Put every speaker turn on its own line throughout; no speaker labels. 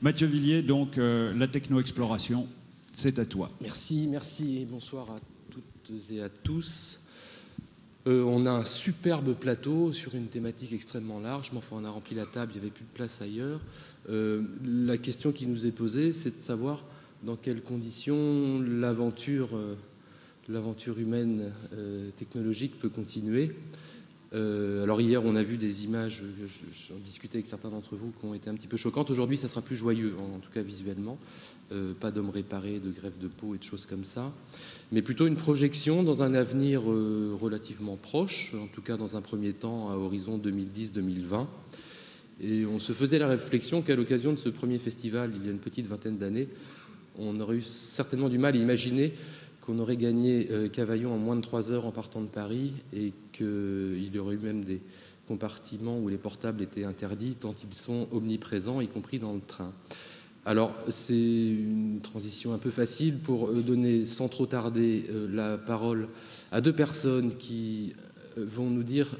Mathieu Villiers, donc la techno-exploration, c'est à toi.
Merci et bonsoir à toutes et à tous. On a un superbe plateau sur une thématique extrêmement large, mais enfin on a rempli la table, il n'y avait plus de place ailleurs. La question qui nous est posée, c'est de savoir dans quelles conditions l'aventure humaine technologique peut continuer. Alors hier, on a vu des images, j'en discutais avec certains d'entre vous, qui ont été un petit peu choquantes. Aujourd'hui, ça sera plus joyeux, en tout cas visuellement. Pas d'hommes réparés, de greffe de peau et de choses comme ça. Mais plutôt une projection dans un avenir relativement proche, en tout cas dans un premier temps à horizon 2010-2020. Et on se faisait la réflexion qu'à l'occasion de ce premier festival, il y a une petite vingtaine d'années, on aurait eu certainement du mal à imaginer qu'on aurait gagné Cavaillon en moins de 3 heures en partant de Paris et qu'il y aurait eu même des compartiments où les portables étaient interdits tant ils sont omniprésents, y compris dans le train. Alors, c'est une transition un peu facile pour donner sans trop tarder la parole à 2 personnes qui vont nous dire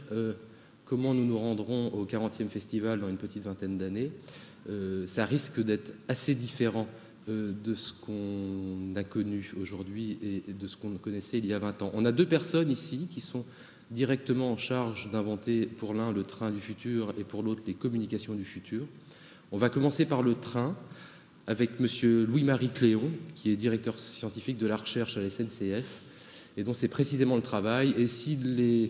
comment nous nous rendrons au 40e festival dans une petite vingtaine d'années. Ça risque d'être assez différent de ce qu'on a connu aujourd'hui et de ce qu'on connaissait il y a 20 ans. On a 2 personnes ici qui sont directement en charge d'inventer pour l'un le train du futur et pour l'autre les communications du futur. On va commencer par le train avec monsieur Louis-Marie Cléon, qui est directeur scientifique de la recherche à la SNCF et dont c'est précisément le travail. Et s'il y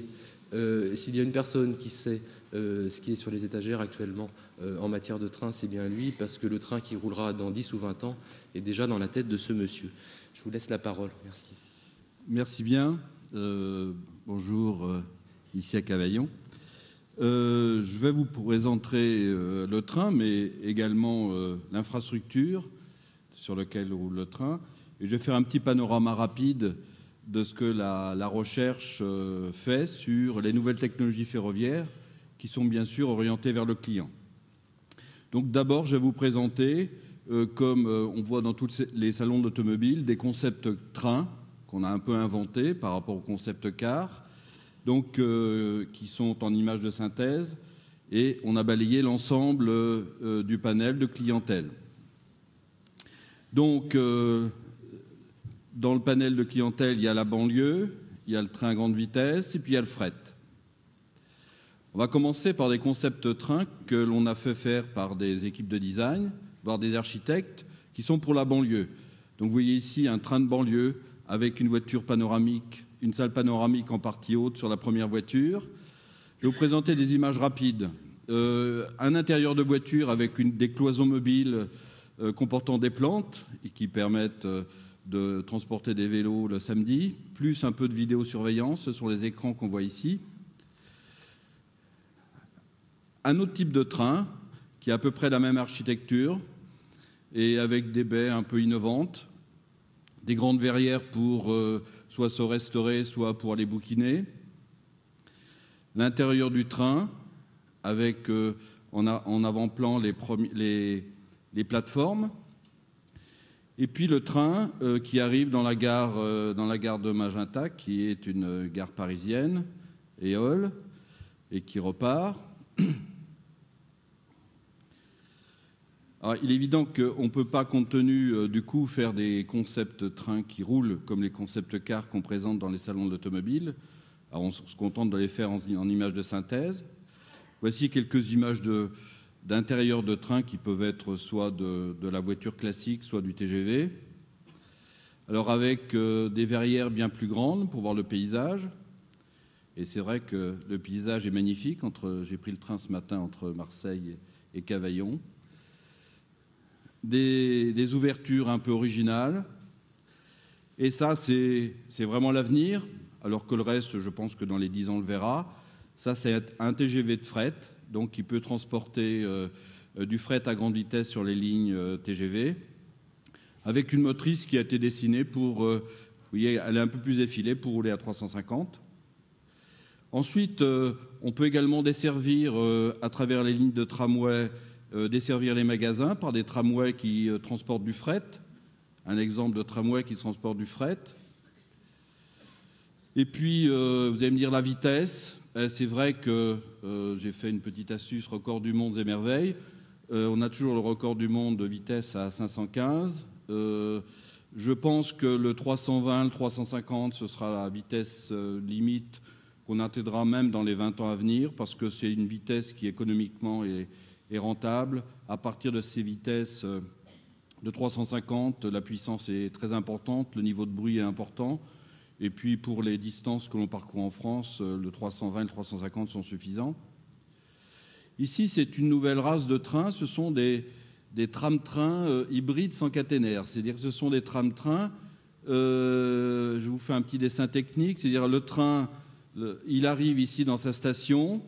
a une personne qui sait ce qui est sur les étagères actuellement en matière de train, c'est bien lui, parce que le train qui roulera dans 10 ou 20 ans est déjà dans la tête de ce monsieur. Je vous laisse la parole. Merci.
Merci bien. Bonjour, ici à Cavaillon. Je vais vous présenter le train, mais également l'infrastructure sur laquelle roule le train. Et je vais faire un petit panorama rapide de ce que la recherche fait sur les nouvelles technologies ferroviaires qui sont bien sûr orientées vers le client. Donc d'abord, je vais vous présenter, comme on voit dans tous les salons d'automobile, des concepts trains qu'on a un peu inventés par rapport aux concepts cars, donc qui sont en images de synthèse, et on a balayé l'ensemble du panel de clientèle. Donc, dans le panel de clientèle, il y a la banlieue, il y a le train à grande vitesse, et puis il y a le fret. On va commencer par des concepts trains que l'on a fait faire par des équipes de design, voire des architectes, qui sont pour la banlieue. Donc vous voyez ici un train de banlieue avec une voiture panoramique, une salle panoramique en partie haute sur la première voiture. Je vais vous présenter des images rapides. Un intérieur de voiture avec des cloisons mobiles comportant des plantes et qui permettent de transporter des vélos le samedi, plus un peu de vidéosurveillance. Ce sont les écrans qu'on voit ici. Un autre type de train qui a à peu près la même architecture et avec des baies un peu innovantes, des grandes verrières pour soit se restaurer, soit pour aller bouquiner. L'intérieur du train avec en avant-plan les plateformes. Et puis le train qui arrive dans la gare de Magenta, qui est une gare parisienne, Éole, et qui repart. Alors, il est évident qu'on ne peut pas, compte tenu du coup, faire des concepts trains qui roulent comme les concepts cars qu'on présente dans les salons de l'automobile. Alors, on se contente de les faire en images de synthèse. Voici quelques images d'intérieur de train qui peuvent être soit de la voiture classique, soit du TGV. Alors, avec des verrières bien plus grandes pour voir le paysage. Et c'est vrai que le paysage est magnifique. J'ai pris le train ce matin entre Marseille et Cavaillon. Des ouvertures un peu originales. Et ça, c'est vraiment l'avenir, alors que le reste, je pense que dans les 10 ans, on le verra. Ça, c'est un TGV de fret, donc qui peut transporter du fret à grande vitesse sur les lignes TGV, avec une motrice qui a été dessinée pour, vous voyez, elle est un peu plus effilée pour rouler à 350. Ensuite, on peut également desservir, à travers les lignes de tramway, desservir les magasins par des tramways qui transportent du fret. Un exemple de tramway qui transporte du fret. Et puis, vous allez me dire la vitesse. C'est vrai que j'ai fait une petite astuce record du monde et merveilles. On a toujours le record du monde de vitesse à 515. Je pense que le 320, le 350, ce sera la vitesse limite qu'on atteindra même dans les 20 ans à venir, parce que c'est une vitesse qui économiquement est rentable. À partir de ces vitesses de 350, la puissance est très importante, le niveau de bruit est important. Et puis pour les distances que l'on parcourt en France, le 320 et le 350 sont suffisants. Ici, c'est une nouvelle race de trains. Ce sont des tram-trains hybrides sans caténaire. C'est-à-dire que ce sont des tram-trains. Je vous fais un petit dessin technique. C'est-à-dire le train, il arrive ici dans sa station,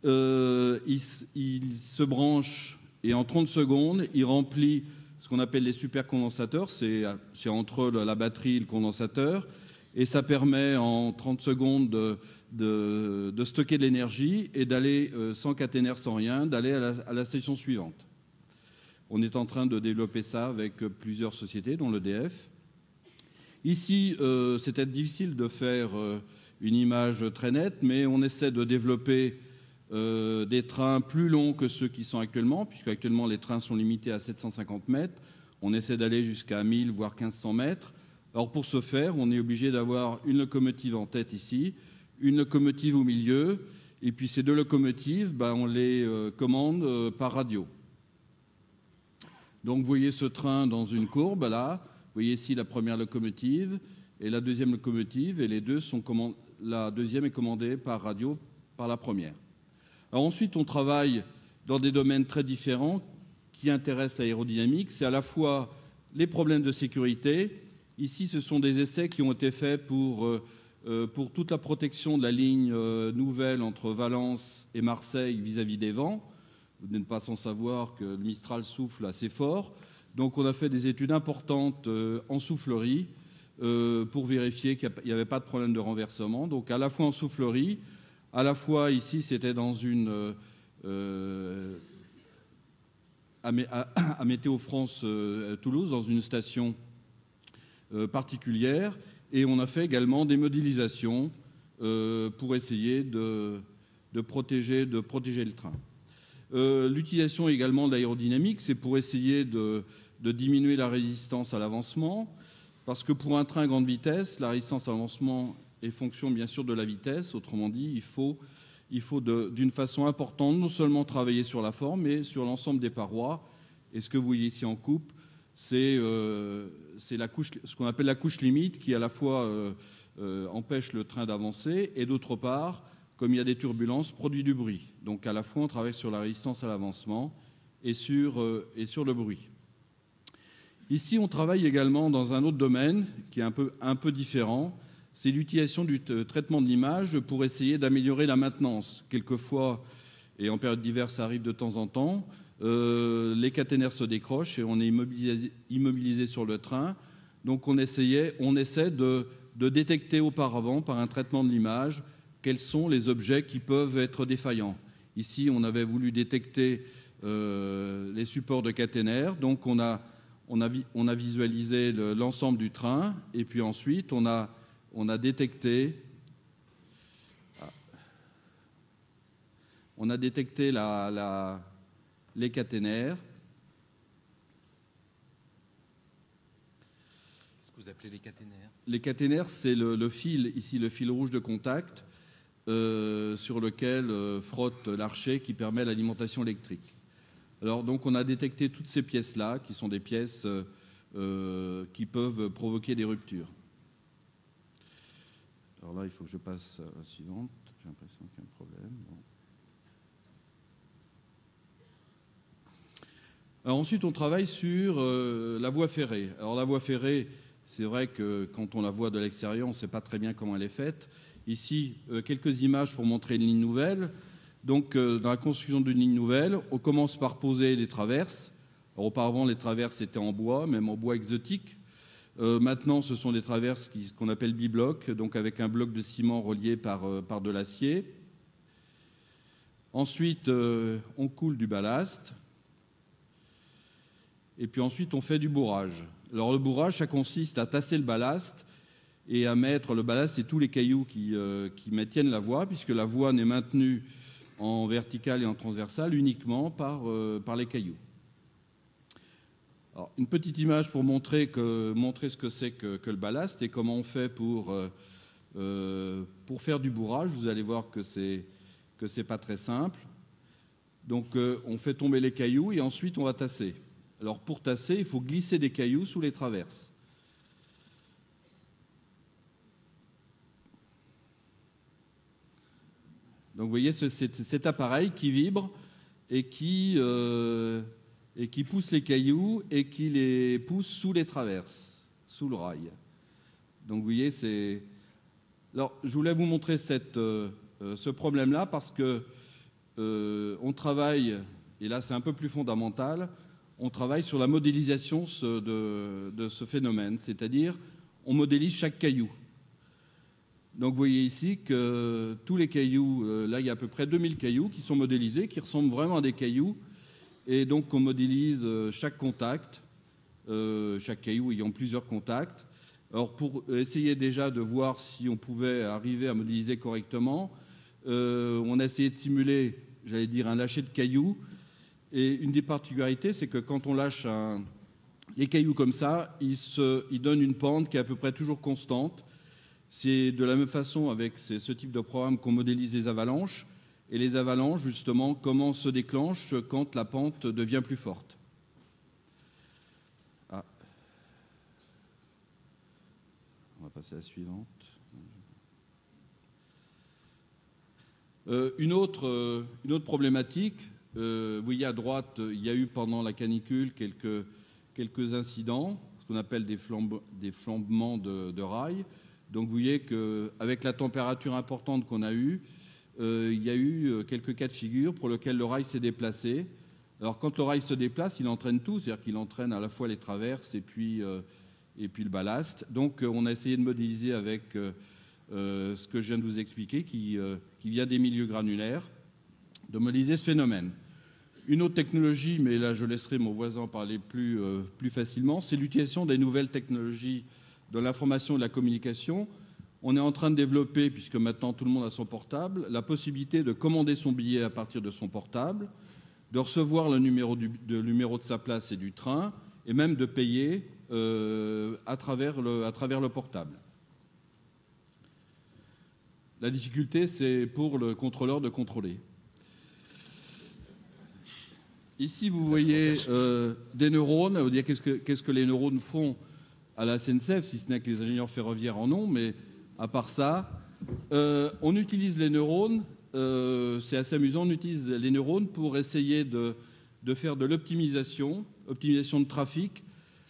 il se branche et en 30 secondes, il remplit ce qu'on appelle les supercondensateurs. C'est entre la batterie et le condensateur. Et ça permet en 30 secondes de stocker de l'énergie et d'aller sans caténaire, sans rien, d'aller à la station suivante. On est en train de développer ça avec plusieurs sociétés, dont l'EDF. Ici, c'était difficile de faire une image très nette, mais on essaie de développer des trains plus longs que ceux qui sont actuellement, puisque actuellement les trains sont limités à 750 mètres. On essaie d'aller jusqu'à 1000, voire 1500 mètres. Alors pour ce faire, on est obligé d'avoir une locomotive en tête ici, une locomotive au milieu, et puis ces deux locomotives, on les commande par radio. Donc vous voyez ce train dans une courbe, là, vous voyez ici la première locomotive et la deuxième locomotive, et les deux sont la deuxième est commandée par radio par la première. Alors ensuite, on travaille dans des domaines très différents qui intéressent l'aérodynamique. C'est à la fois les problèmes de sécurité. Ici, ce sont des essais qui ont été faits pour toute la protection de la ligne nouvelle entre Valence et Marseille vis-à-vis des vents. Vous n'êtes pas sans savoir que le Mistral souffle assez fort. Donc on a fait des études importantes en soufflerie pour vérifier qu'il n'y avait pas de problème de renversement. Donc à la fois en soufflerie, à la fois ici, c'était dans à Météo France Toulouse, dans une station particulière, et on a fait également des modélisations pour essayer de protéger le train. L'utilisation également de l'aérodynamique, c'est pour essayer de diminuer la résistance à l'avancement, parce que pour un train à grande vitesse, la résistance à l'avancement est fonction bien sûr de la vitesse. Autrement dit, il faut d'une façon importante non seulement travailler sur la forme, mais sur l'ensemble des parois. Et ce que vous voyez ici en coupe, c'est ce qu'on appelle la couche limite, qui à la fois empêche le train d'avancer et d'autre part, comme il y a des turbulences, produit du bruit. Donc à la fois on travaille sur la résistance à l'avancement et sur le bruit. Ici on travaille également dans un autre domaine qui est un peu différent, c'est l'utilisation du traitement de l'image pour essayer d'améliorer la maintenance. Quelquefois, et en période d'hiver ça arrive de temps en temps, les caténaires se décrochent et on est immobilisé sur le train. Donc on essaie de détecter auparavant par un traitement de l'image quels sont les objets qui peuvent être défaillants. Ici, on avait voulu détecter les supports de caténaires. Donc on a visualisé l'ensemble du train et puis ensuite on a détecté les caténaires.
Qu'est-ce que vous appelez les caténaires ?
Les caténaires, c'est le fil, ici le fil rouge de contact sur lequel frotte l'archet qui permet l'alimentation électrique. Alors donc on a détecté toutes ces pièces-là, qui sont des pièces qui peuvent provoquer des ruptures. Alors là, il faut que je passe à la suivante. J'ai l'impression qu'il y a un problème. Bon. Alors ensuite, on travaille sur la voie ferrée. Alors la voie ferrée, c'est vrai que quand on la voit de l'extérieur, on ne sait pas très bien comment elle est faite. Ici, quelques images pour montrer une ligne nouvelle. Donc, dans la construction d'une ligne nouvelle, on commence par poser des traverses. Alors, auparavant, les traverses étaient en bois, même en bois exotique. Maintenant, ce sont des traverses qu'on appelle biblocs, donc avec un bloc de ciment relié par de l'acier. Ensuite, on coule du ballast. Et puis ensuite, on fait du bourrage. Alors, le bourrage, ça consiste à tasser le ballast et à mettre le ballast et tous les cailloux qui maintiennent la voie, puisque la voie n'est maintenue en vertical et en transversal uniquement par les cailloux. Alors, une petite image pour montrer ce que c'est que le ballast et comment on fait pour faire du bourrage. Vous allez voir que c'est pas très simple. Donc on fait tomber les cailloux et ensuite on va tasser. Alors pour tasser, il faut glisser des cailloux sous les traverses. Donc vous voyez cet appareil qui vibre et qui pousse les cailloux et qui les pousse sous les traverses, sous le rail. Donc vous voyez, c'est... Alors je voulais vous montrer ce problème-là parce que on travaille, et là c'est un peu plus fondamental, on travaille sur la modélisation de ce phénomène, c'est-à-dire on modélise chaque caillou. Donc vous voyez ici que tous les cailloux, là il y a à peu près 2000 cailloux qui sont modélisés, qui ressemblent vraiment à des cailloux, et donc on modélise chaque contact, chaque caillou ayant plusieurs contacts. Alors pour essayer déjà de voir si on pouvait arriver à modéliser correctement, on a essayé de simuler, j'allais dire, un lâcher de cailloux, et une des particularités, c'est que quand on lâche les cailloux comme ça, il donne une pente qui est à peu près toujours constante. C'est de la même façon avec ce type de programme qu'on modélise les avalanches. Et les avalanches, justement, comment se déclenchent quand la pente devient plus forte. Ah. On va passer à la suivante. Une autre problématique, vous voyez à droite, il y a eu pendant la canicule quelques incidents, ce qu'on appelle des flambements de rails. Donc vous voyez qu'avec la température importante qu'on a eue, il y a eu quelques cas de figure pour lesquels le rail s'est déplacé. Alors quand le rail se déplace, il entraîne tout, c'est-à-dire qu'il entraîne à la fois les traverses et puis le ballast. Donc on a essayé de modéliser avec ce que je viens de vous expliquer, qui vient des milieux granulaires, de modéliser ce phénomène. Une autre technologie, mais là je laisserai mon voisin en parler plus facilement, c'est l'utilisation des nouvelles technologies de l'information et de la communication. On est en train de développer, puisque maintenant tout le monde a son portable, la possibilité de commander son billet à partir de son portable, de recevoir le numéro de sa place et du train, et même de payer à travers le portable. La difficulté, c'est pour le contrôleur de contrôler. Ici, vous voyez des neurones. Vous dire qu'est-ce que les neurones font à la SNCF, si ce n'est que les ingénieurs ferroviaires en ont, mais à part ça, on utilise les neurones, c'est assez amusant, on utilise les neurones pour essayer de faire de optimisation de trafic,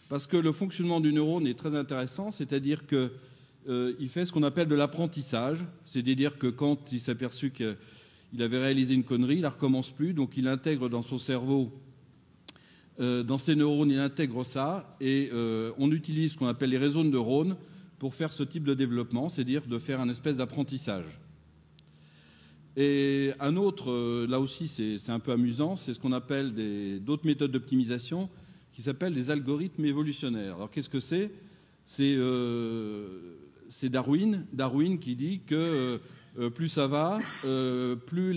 parce que le fonctionnement du neurone est très intéressant, c'est-à-dire qu'il fait ce qu'on appelle de l'apprentissage, c'est-à-dire que quand il s'est aperçu qu'il avait réalisé une connerie, il ne recommence plus, donc il intègre dans son cerveau, dans ses neurones, il intègre ça, et on utilise ce qu'on appelle les réseaux de neurones pour faire ce type de développement, c'est-à-dire de faire un espèce d'apprentissage. Et un autre, là aussi c'est un peu amusant, c'est ce qu'on appelle d'autres méthodes d'optimisation qui s'appellent des algorithmes évolutionnaires. Alors qu'est-ce que c'est ? C'est Darwin qui dit que plus ça va, plus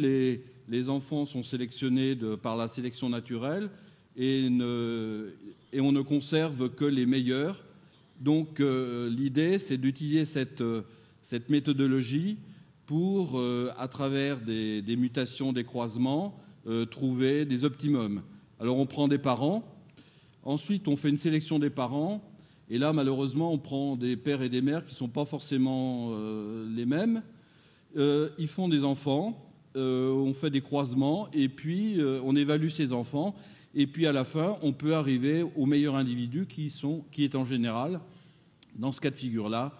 les enfants sont sélectionnés par la sélection naturelle et on ne conserve que les meilleurs. Donc l'idée, c'est d'utiliser cette méthodologie pour, à travers des mutations, des croisements, trouver des optimums. Alors on prend des parents, ensuite on fait une sélection des parents, et là malheureusement on prend des pères et des mères qui ne sont pas forcément les mêmes. Ils font des enfants, on fait des croisements, et puis on évalue ces enfants. Et puis à la fin, on peut arriver au meilleur individu qui est en général, dans ce cas de figure-là,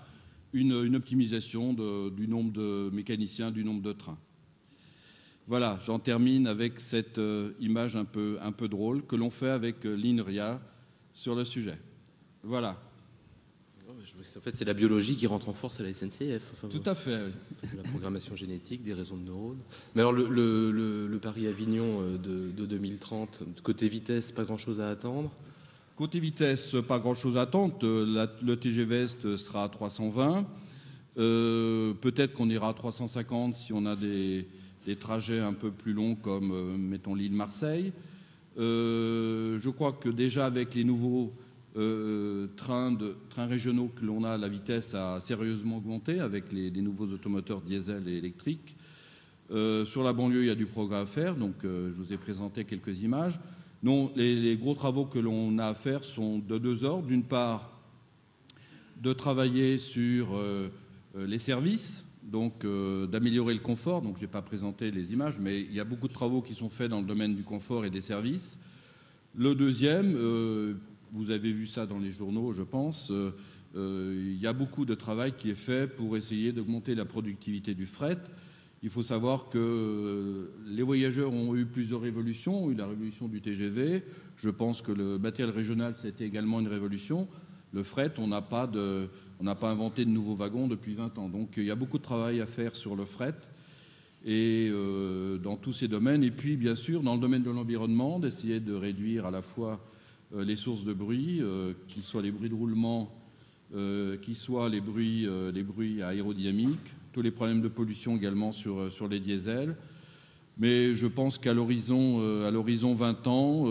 une optimisation du nombre de mécaniciens, du nombre de trains. Voilà, j'en termine avec cette image un peu drôle que l'on fait avec l'INRIA sur le sujet. Voilà.
En fait, c'est la biologie qui rentre en force à la SNCF. Enfin,
tout à fait. Oui.
La programmation génétique, des réseaux de neurones. Mais alors, le Paris-Avignon de 2030, côté vitesse, pas grand-chose à attendre.
Côté vitesse, pas grand-chose à attendre. Le TGV Est sera à 320. Peut-être qu'on ira à 350 si on a des des trajets un peu plus longs comme, mettons, Lille-Marseille. Je crois que déjà avec les nouveaux trains régionaux que l'on a, la vitesse a sérieusement augmenté avec les nouveaux automoteurs diesel et électriques. Sur la banlieue, il y a du progrès à faire, donc je vous ai présenté quelques images. Non, les gros travaux que l'on a à faire sont de deux ordres. D'une part, de travailler sur les services, donc d'améliorer le confort. Donc je n'ai pas présenté les images, mais il y a beaucoup de travaux qui sont faits dans le domaine du confort et des services. Le deuxième, vous avez vu ça dans les journaux, je pense, il y a beaucoup de travail qui est fait pour essayer d'augmenter la productivité du fret. Il faut savoir que les voyageurs ont eu plusieurs révolutions, ont eu la révolution du TGV. Je pense que le matériel régional, c'était également une révolution. Le fret, on n'a pas inventé de nouveaux wagons depuis 20 ans. Donc il y a beaucoup de travail à faire sur le fret et dans tous ces domaines. Et puis, bien sûr, dans le domaine de l'environnement, d'essayer de réduire à la fois les sources de bruit, qu'ils soient les bruits de roulement, qu'ils soient les bruits aérodynamiques, tous les problèmes de pollution également sur les diesels. Mais je pense qu'à l'horizon 20 ans,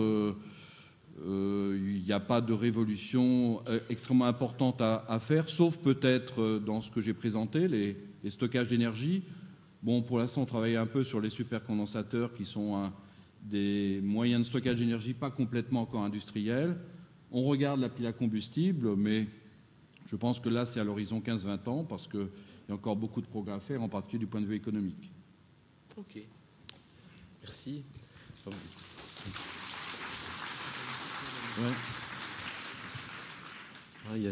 il n'y a pas de révolution extrêmement importante à faire, sauf peut-être dans ce que j'ai présenté, les stockages d'énergie. Bon, pour l'instant, on travaille un peu sur les supercondensateurs qui sont des moyens de stockage d'énergie pas complètement encore industriels. On regarde la pile à combustible, mais je pense que là, c'est à l'horizon 15-20 ans, parce qu'il y a encore beaucoup de progrès à faire, en particulier du point de vue économique.
Ok. Merci. Ouais.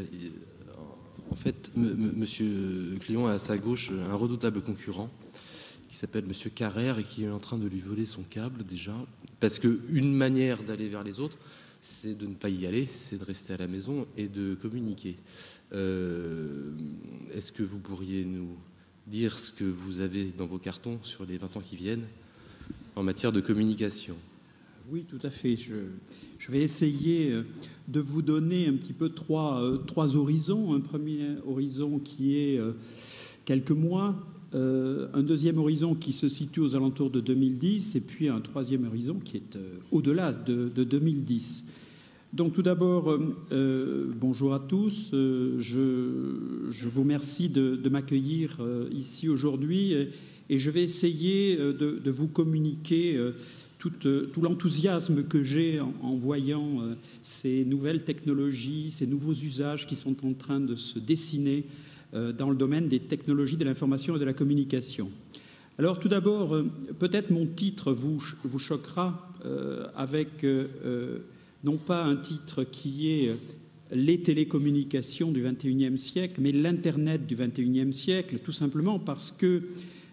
En fait, Monsieur Cléon a à sa gauche un redoutable concurrent qui s'appelle Monsieur Carrère et qui est en train de lui voler son câble déjà. Parce qu'une manière d'aller vers les autres, c'est de ne pas y aller, c'est de rester à la maison et de communiquer. Est-ce que vous pourriez nous dire ce que vous avez dans vos cartons sur les 20 ans qui viennent en matière de communication ?
Oui, tout à fait. Je vais essayer de vous donner un petit peu trois horizons. Un premier horizon qui est quelques mois, un deuxième horizon qui se situe aux alentours de 2010, et puis un troisième horizon qui est au-delà de 2010. Donc tout d'abord, bonjour à tous. Je vous remercie de m'accueillir ici aujourd'hui, et je vais essayer de vous communiquer tout l'enthousiasme que j'ai en voyant ces nouvelles technologies, ces nouveaux usages qui sont en train de se dessiner dans le domaine des technologies de l'information et de la communication. Alors tout d'abord, peut-être mon titre vous choquera avec non pas un titre qui est les télécommunications du XXIe siècle, mais l'Internet du XXIe siècle, tout simplement parce que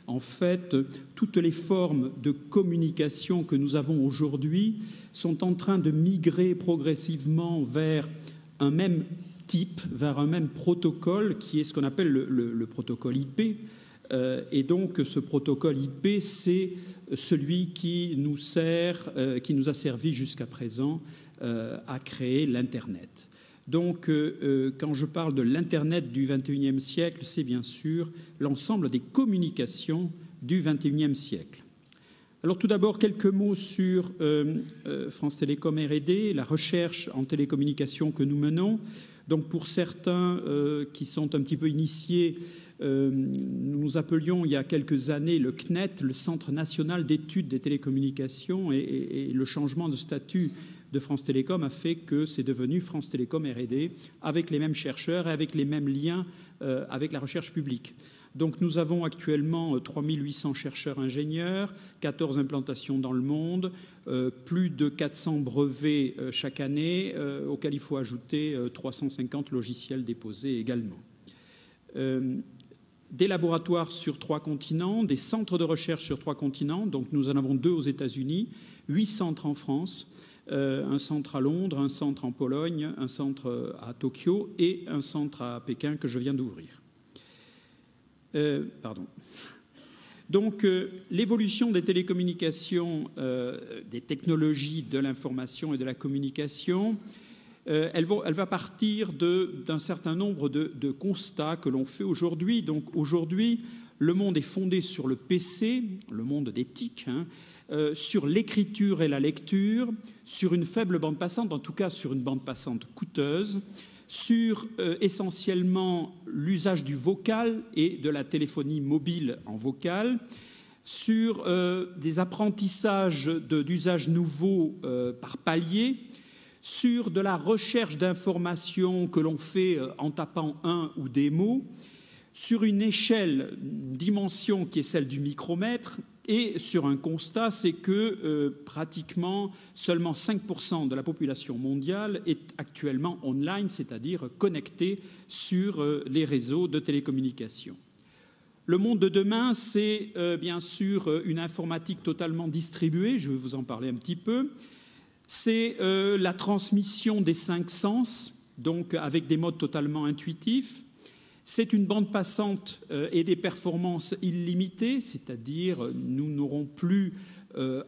en fait, toutes les formes de communication que nous avons aujourd'hui sont en train de migrer progressivement vers un même type, vers un même protocole qui est ce qu'on appelle le protocole IP. Et donc, ce protocole IP, c'est celui qui nous a servi jusqu'à présent à créer l'Internet. Donc, quand je parle de l'Internet du XXIe siècle, c'est bien sûr l'ensemble des communications du XXIe siècle. Alors, tout d'abord, quelques mots sur France Télécom R&D, la recherche en télécommunications que nous menons. Donc, pour certains qui sont un petit peu initiés, nous appelions il y a quelques années le CNET, le Centre national d'études des télécommunications, et le changement de statut de France Télécom a fait que c'est devenu France Télécom R&D, avec les mêmes chercheurs et avec les mêmes liens avec la recherche publique. Donc nous avons actuellement 3800 chercheurs-ingénieurs, 14 implantations dans le monde, plus de 400 brevets chaque année, auxquels il faut ajouter 350 logiciels déposés également. Des laboratoires sur 3 continents, des centres de recherche sur 3 continents, donc nous en avons 2 aux États-Unis, 8 centres en France, un centre à Londres, un centre en Pologne, un centre à Tokyo et un centre à Pékin que je viens d'ouvrir. Donc, l'évolution des télécommunications, des technologies de l'information et de la communication, elle va partir d'un certain nombre de constats que l'on fait aujourd'hui. Donc, aujourd'hui, Le monde est fondé sur le PC, le monde des TIC, sur l'écriture et la lecture, sur une faible bande passante, en tout cas sur une bande passante coûteuse, sur essentiellement l'usage du vocal et de la téléphonie mobile en vocal, sur des apprentissages d'usages nouveaux par palier, sur de la recherche d'informations que l'on fait en tapant un ou des mots, sur une échelle, une dimension qui est celle du micromètre, et sur un constat, c'est que pratiquement seulement 5% de la population mondiale est actuellement online, c'est-à-dire connectée sur les réseaux de télécommunications. Le monde de demain, c'est bien sûr une informatique totalement distribuée, je vais vous en parler un petit peu. C'est la transmission des 5 sens, donc avec des modes totalement intuitifs. C'est une bande passante et des performances illimitées, c'est-à-dire nous n'aurons plus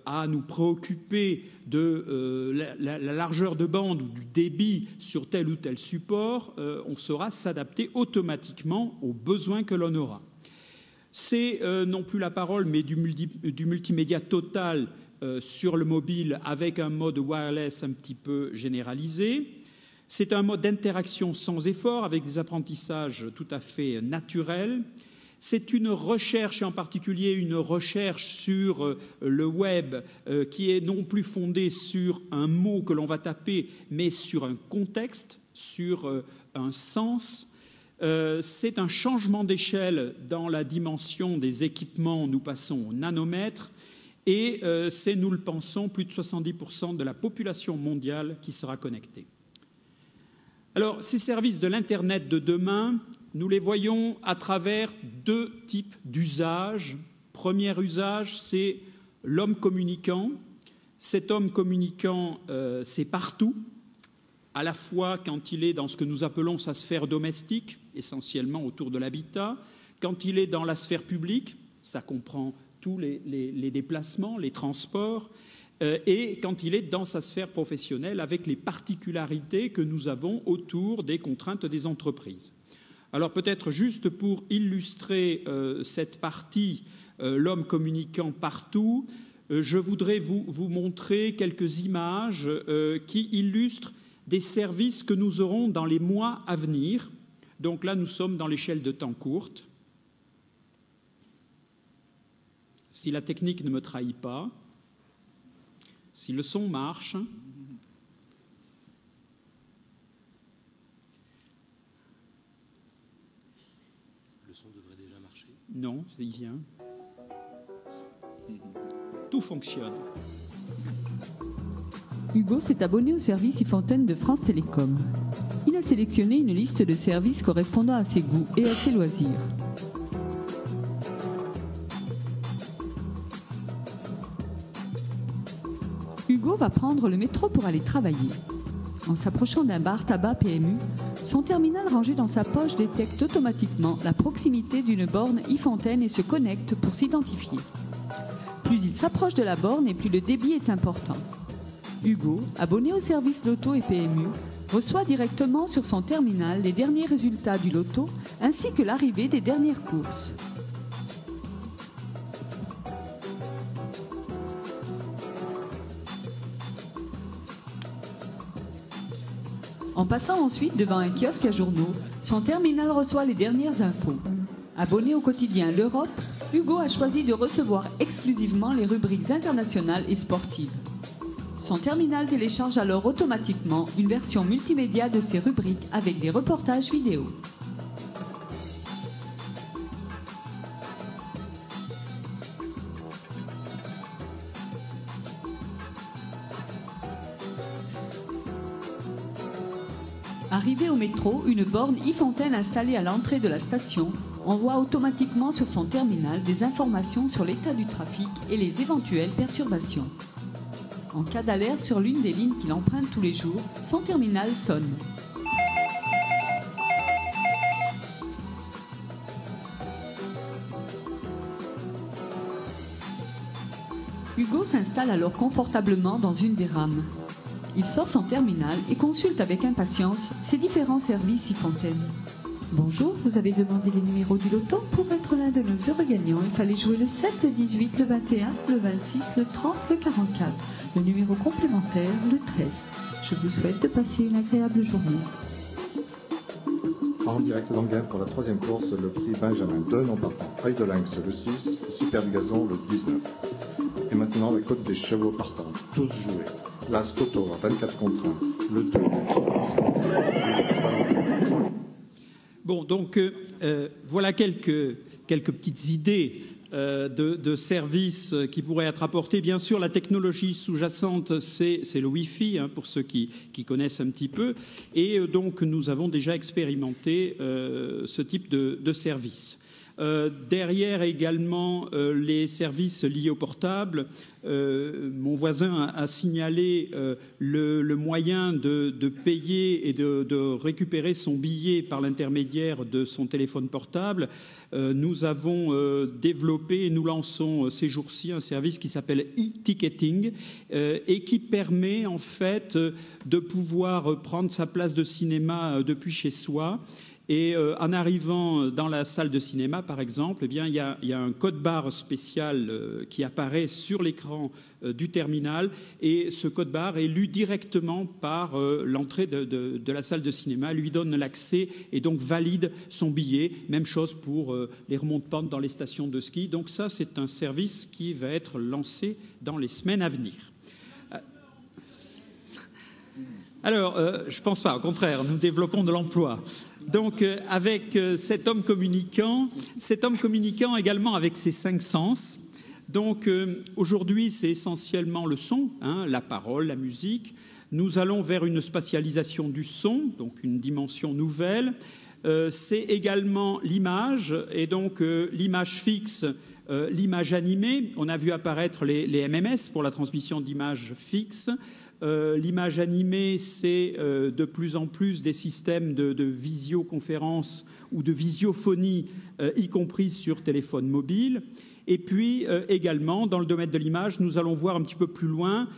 à nous préoccuper de la largeur de bande ou du débit sur tel ou tel support. On saura s'adapter automatiquement aux besoins que l'on aura. C'est non plus la parole, mais du multimédia total sur le mobile avec un mode wireless un petit peu généralisé. C'est un mode d'interaction sans effort avec des apprentissages tout à fait naturels. C'est une recherche, et en particulier une recherche sur le web qui est non plus fondée sur un mot que l'on va taper, mais sur un contexte, sur un sens. C'est un changement d'échelle dans la dimension des équipements. Nous passons au nanomètre. Et c'est, nous le pensons, plus de 70% de la population mondiale qui sera connectée. Alors, ces services de l'Internet de demain, nous les voyons à travers 2 types d'usages. Premier usage, c'est l'homme communicant. Cet homme communicant, c'est partout, à la fois quand il est dans ce que nous appelons sa sphère domestique, essentiellement autour de l'habitat, quand il est dans la sphère publique, ça comprend tous les déplacements, les transports, et quand il est dans sa sphère professionnelle avec les particularités que nous avons autour des contraintes des entreprises. Alors peut-être juste pour illustrer cette partie, l'homme communiquant partout, je voudrais vous montrer quelques images qui illustrent des services que nous aurons dans les mois à venir. Donc là, nous sommes dans l'échelle de temps courte. Si la technique ne me trahit pas, si le son marche,
le son devrait déjà marcher.
Non, il vient. Tout fonctionne.
Hugo s'est abonné au service iFontaine de France Télécom. Il a sélectionné une liste de services correspondant à ses goûts et à ses loisirs. Hugo va prendre le métro pour aller travailler. En s'approchant d'un bar tabac PMU, son terminal rangé dans sa poche détecte automatiquement la proximité d'une borne iFontaine et se connecte pour s'identifier. Plus il s'approche de la borne et plus le débit est important. Hugo, abonné au service loto et PMU, reçoit directement sur son terminal les derniers résultats du loto ainsi que l'arrivée des dernières courses. En passant ensuite devant un kiosque à journaux, son terminal reçoit les dernières infos. Abonné au quotidien L'Europe, Hugo a choisi de recevoir exclusivement les rubriques internationales et sportives. Son terminal télécharge alors automatiquement une version multimédia de ces rubriques avec des reportages vidéo. Arrivé au métro, une borne iFontaine installée à l'entrée de la station envoie automatiquement sur son terminal des informations sur l'état du trafic et les éventuelles perturbations. En cas d'alerte sur l'une des lignes qu'il emprunte tous les jours, son terminal sonne. Hugo s'installe alors confortablement dans une des rames. Il sort son terminal et consulte avec impatience ses différents services iFontaine. Bonjour, vous avez demandé les numéros du loto. Pour être l'un de nos heureux gagnants, il fallait jouer le 7, le 18, le 21, le 26, le 30, le 44. Le numéro complémentaire, le 13. Je vous souhaite de passer une agréable journée.
En direct d'Anguin pour la 3e course, le prix Benjamin 2, non partant. Œil de Lynx le 6, Super Gazon le 19. Et maintenant la cote des chevaux partants, tous joués. L'As Toto à 24 contre 1, le 2.
Bon, donc voilà quelques petites idées de services qui pourraient être apportés. Bien sûr, la technologie sous-jacente, c'est le Wi-Fi, hein, pour ceux qui connaissent un petit peu. Et donc, nous avons déjà expérimenté ce type de service. Derrière également les services liés au portable, mon voisin a signalé le moyen de payer et de récupérer son billet par l'intermédiaire de son téléphone portable. Nous avons développé et nous lançons ces jours-ci un service qui s'appelle e-ticketing et qui permet en fait de pouvoir prendre sa place de cinéma depuis chez soi. Et en arrivant dans la salle de cinéma, par exemple, eh bien, il y a un code-barre spécial qui apparaît sur l'écran du terminal, et ce code-barre est lu directement par l'entrée de la salle de cinéma, lui donne l'accès et donc valide son billet. Même chose pour les remontes-pentes dans les stations de ski. Donc ça, c'est un service qui va être lancé dans les semaines à venir. Alors, je ne pense pas, au contraire, nous développons de l'emploi. Donc, avec cet homme communicant également avec ses 5 sens. Donc, aujourd'hui, c'est essentiellement le son, hein, la parole, la musique. Nous allons vers une spatialisation du son, donc une dimension nouvelle. C'est également l'image, et donc l'image fixe, l'image animée. On a vu apparaître les MMS pour la transmission d'images fixes. L'image animée, c'est de plus en plus des systèmes de visioconférence ou de visiophonie, y compris sur téléphone mobile. Et puis également, dans le domaine de l'image, nous allons voir un petit peu plus loin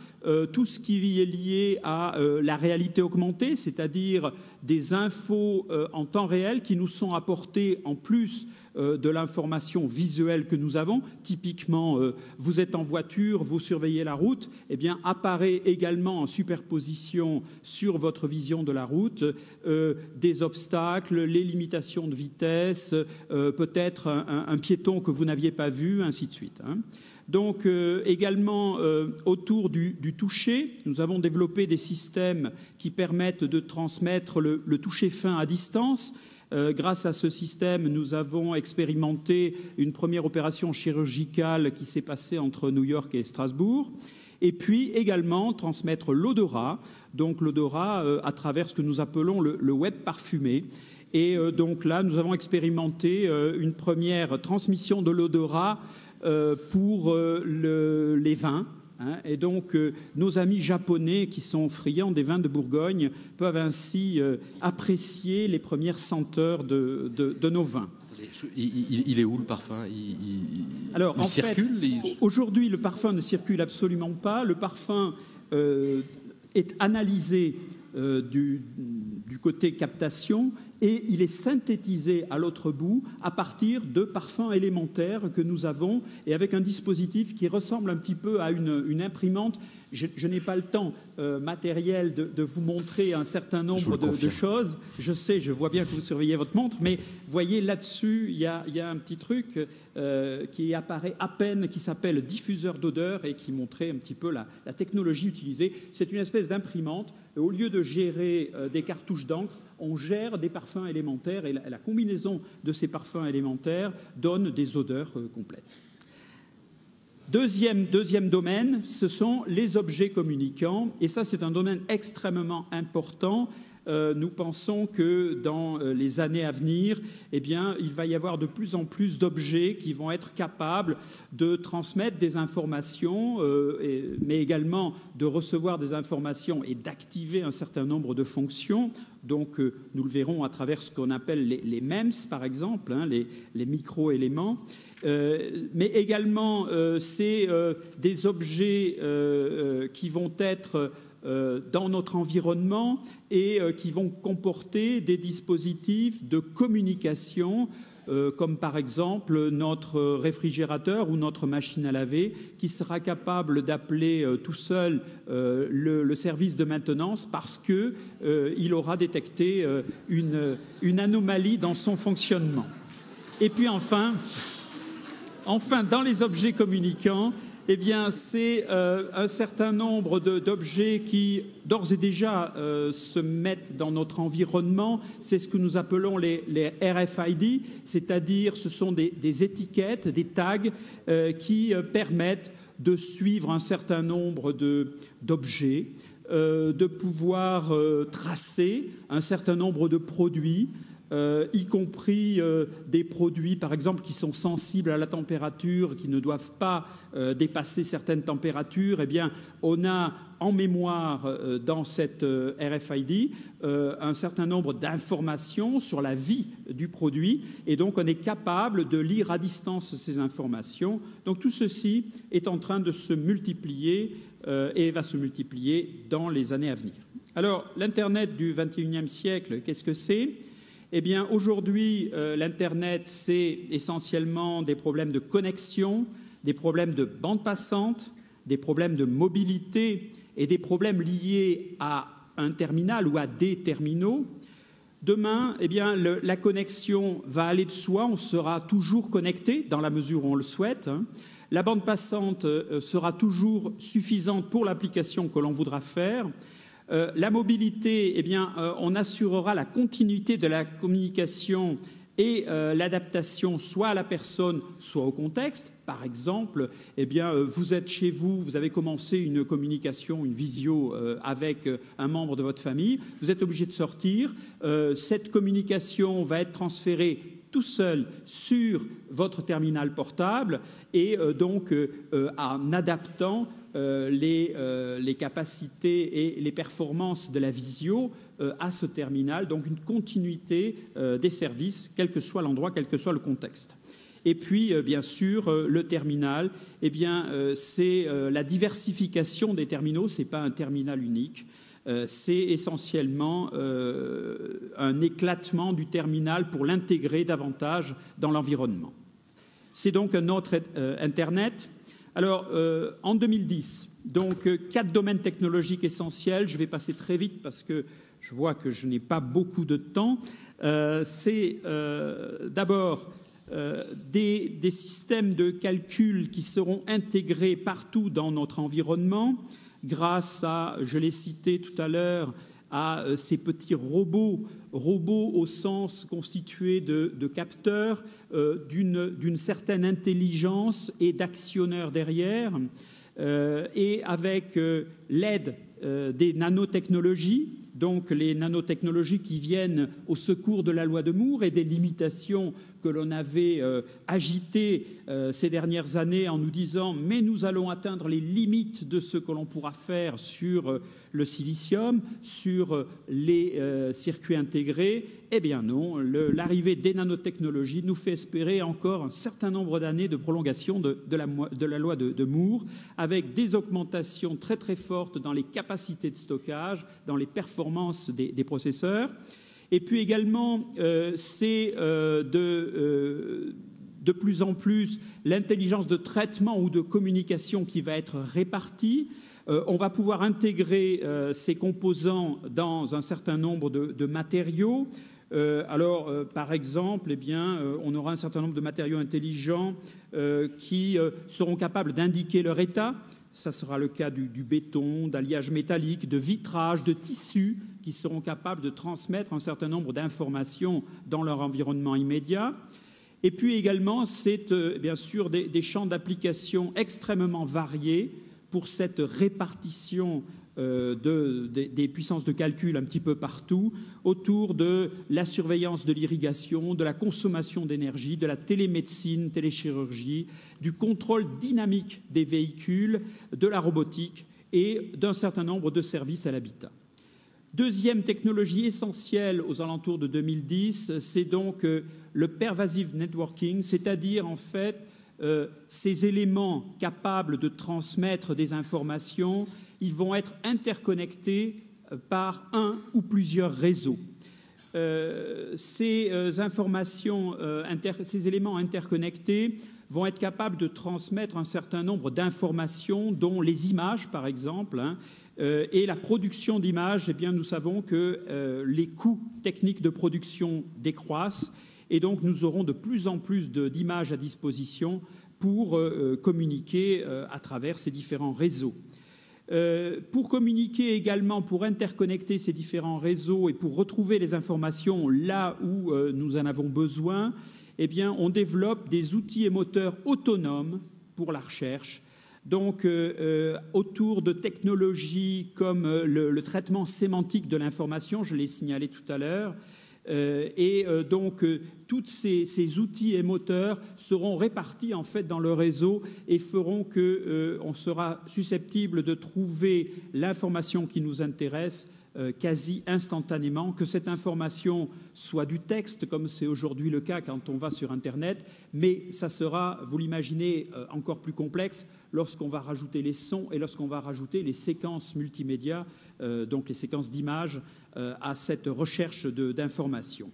tout ce qui est lié à la réalité augmentée, c'est-à-dire des infos en temps réel qui nous sont apportées en plus de l'information visuelle que nous avons. Typiquement, vous êtes en voiture, vous surveillez la route, eh bien, apparaît également en superposition sur votre vision de la route des obstacles, les limitations de vitesse, peut-être un piéton que vous n'aviez pas vu, ainsi de suite, hein. Donc, également, autour du toucher, nous avons développé des systèmes qui permettent de transmettre le toucher fin à distance. Grâce à ce système, nous avons expérimenté une première opération chirurgicale qui s'est passée entre New York et Strasbourg. Et puis également transmettre l'odorat, donc l'odorat à travers ce que nous appelons le web parfumé. Et donc là, nous avons expérimenté une première transmission de l'odorat pour les vins. Hein, et donc, nos amis japonais qui sont friands des vins de Bourgogne peuvent ainsi apprécier les premières senteurs de nos vins.
Il est où le parfum?
Alors,
il circule
aujourd'hui, le parfum ne circule absolument pas. Le parfum est analysé du côté captation, et il est synthétisé à l'autre bout à partir de parfums élémentaires que nous avons, et avec un dispositif qui ressemble un petit peu à une imprimante. Je n'ai pas le temps matériel de vous montrer un certain nombre de choses. Je sais, je vois bien que vous surveillez votre montre, mais voyez là-dessus, il y a un petit truc qui apparaît à peine, qui s'appelle diffuseur d'odeur et qui montrait un petit peu la technologie utilisée. C'est une espèce d'imprimante. Au lieu de gérer des cartouches d'encre, on gère des parfums élémentaires, et la combinaison de ces parfums élémentaires donne des odeurs complètes. Deuxième domaine, ce sont les objets communicants, et ça, c'est un domaine extrêmement important. Nous pensons que dans les années à venir, eh bien, il va y avoir de plus en plus d'objets qui vont être capables de transmettre des informations, mais également de recevoir des informations et d'activer un certain nombre de fonctions. Donc, nous le verrons à travers ce qu'on appelle les MEMS, par exemple, hein, les micro-éléments. Mais également, c'est des objets qui vont être dans notre environnement et qui vont comporter des dispositifs de communication comme par exemple notre réfrigérateur ou notre machine à laver qui sera capable d'appeler tout seul le service de maintenance parce qu'il aura détecté une anomalie dans son fonctionnement. Et puis enfin, dans les objets communicants, eh bien, c'est un certain nombre d'objets qui, d'ores et déjà, se mettent dans notre environnement. C'est ce que nous appelons les RFID, c'est-à-dire ce sont des étiquettes, des tags qui permettent de suivre un certain nombre d'objets, de pouvoir tracer un certain nombre de produits, y compris des produits, par exemple, qui sont sensibles à la température, qui ne doivent pas dépasser certaines températures. Eh bien, on a en mémoire dans cette RFID un certain nombre d'informations sur la vie du produit, et donc on est capable de lire à distance ces informations. Donc tout ceci est en train de se multiplier et va se multiplier dans les années à venir. Alors, l'Internet du XXIe siècle, qu'est-ce que c'est ? Eh bien, aujourd'hui, l'Internet, c'est essentiellement des problèmes de connexion, des problèmes de bande passante, des problèmes de mobilité et des problèmes liés à un terminal ou à des terminaux. Demain, eh bien, la connexion va aller de soi, on sera toujours connecté dans la mesure où on le souhaite. La bande passante sera toujours suffisante pour l'application que l'on voudra faire. La mobilité, eh bien, on assurera la continuité de la communication et l'adaptation soit à la personne, soit au contexte. Par exemple, eh bien, vous êtes chez vous, vous avez commencé une communication, une visio avec un membre de votre famille, vous êtes obligé de sortir. Cette communication va être transférée tout seul sur votre terminal portable et donc en adaptant les capacités et les performances de la visio à ce terminal, donc une continuité des services, quel que soit l'endroit, quel que soit le contexte. Et puis, bien sûr, le terminal, eh bien, c'est la diversification des terminaux, ce n'est pas un terminal unique, c'est essentiellement un éclatement du terminal pour l'intégrer davantage dans l'environnement. C'est donc un autre Internet. Alors, en 2010, donc 4 domaines technologiques essentiels. Je vais passer très vite parce que je vois que je n'ai pas beaucoup de temps. C'est d'abord des systèmes de calcul qui seront intégrés partout dans notre environnement grâce à, je l'ai cité tout à l'heure, à ces petits robots au sens constitué de capteurs, d'une certaine intelligence et d'actionneurs derrière, et avec l'aide des nanotechnologies, donc les nanotechnologies qui viennent au secours de la loi de Moore et des limitations que l'on avait agitées ces dernières années en nous disant « mais nous allons atteindre les limites de ce que l'on pourra faire sur le silicium, sur les circuits intégrés ». Eh bien non, l'arrivée des nanotechnologies nous fait espérer encore un certain nombre d'années de prolongation de la loi de Moore, avec des augmentations très très fortes dans les capacités de stockage, dans les performances des processeurs. Et puis également, c'est de plus en plus l'intelligence de traitement ou de communication qui va être répartie. On va pouvoir intégrer ces composants dans un certain nombre de matériaux. Par exemple, eh bien, on aura un certain nombre de matériaux intelligents qui seront capables d'indiquer leur état. Ça sera le cas du béton, d'alliage métallique, de vitrage, de tissus qui seront capables de transmettre un certain nombre d'informations dans leur environnement immédiat. Et puis également, c'est bien sûr des champs d'application extrêmement variés pour cette répartition des puissances de calcul un petit peu partout, autour de la surveillance de l'irrigation, de la consommation d'énergie, de la télémédecine, téléchirurgie, du contrôle dynamique des véhicules, de la robotique et d'un certain nombre de services à l'habitat. Deuxième technologie essentielle aux alentours de 2010, c'est donc le pervasive networking, c'est-à-dire en fait ces éléments capables de transmettre des informations ils vont être interconnectés par un ou plusieurs réseaux. Ces éléments interconnectés vont être capables de transmettre un certain nombre d'informations, dont les images, par exemple, et la production d'images. Eh bien, nous savons que les coûts techniques de production décroissent, et donc nous aurons de plus en plus d'images à disposition pour communiquer à travers ces différents réseaux. Pour communiquer également, pour interconnecter ces différents réseaux et pour retrouver les informations là où nous en avons besoin, eh bien, on développe des outils et moteurs autonomes pour la recherche. Donc, autour de technologies comme le traitement sémantique de l'information, je l'ai signalé tout à l'heure, donc, tous ces outils et moteurs seront répartis en fait dans le réseau et feront qu'on sera susceptible de trouver l'information qui nous intéresse quasi instantanément, que cette information soit du texte, comme c'est aujourd'hui le cas quand on va sur Internet, mais ça sera, vous l'imaginez, encore plus complexe lorsqu'on va rajouter les sons et lorsqu'on va rajouter les séquences multimédia, donc les séquences d'images, à cette recherche d'informations.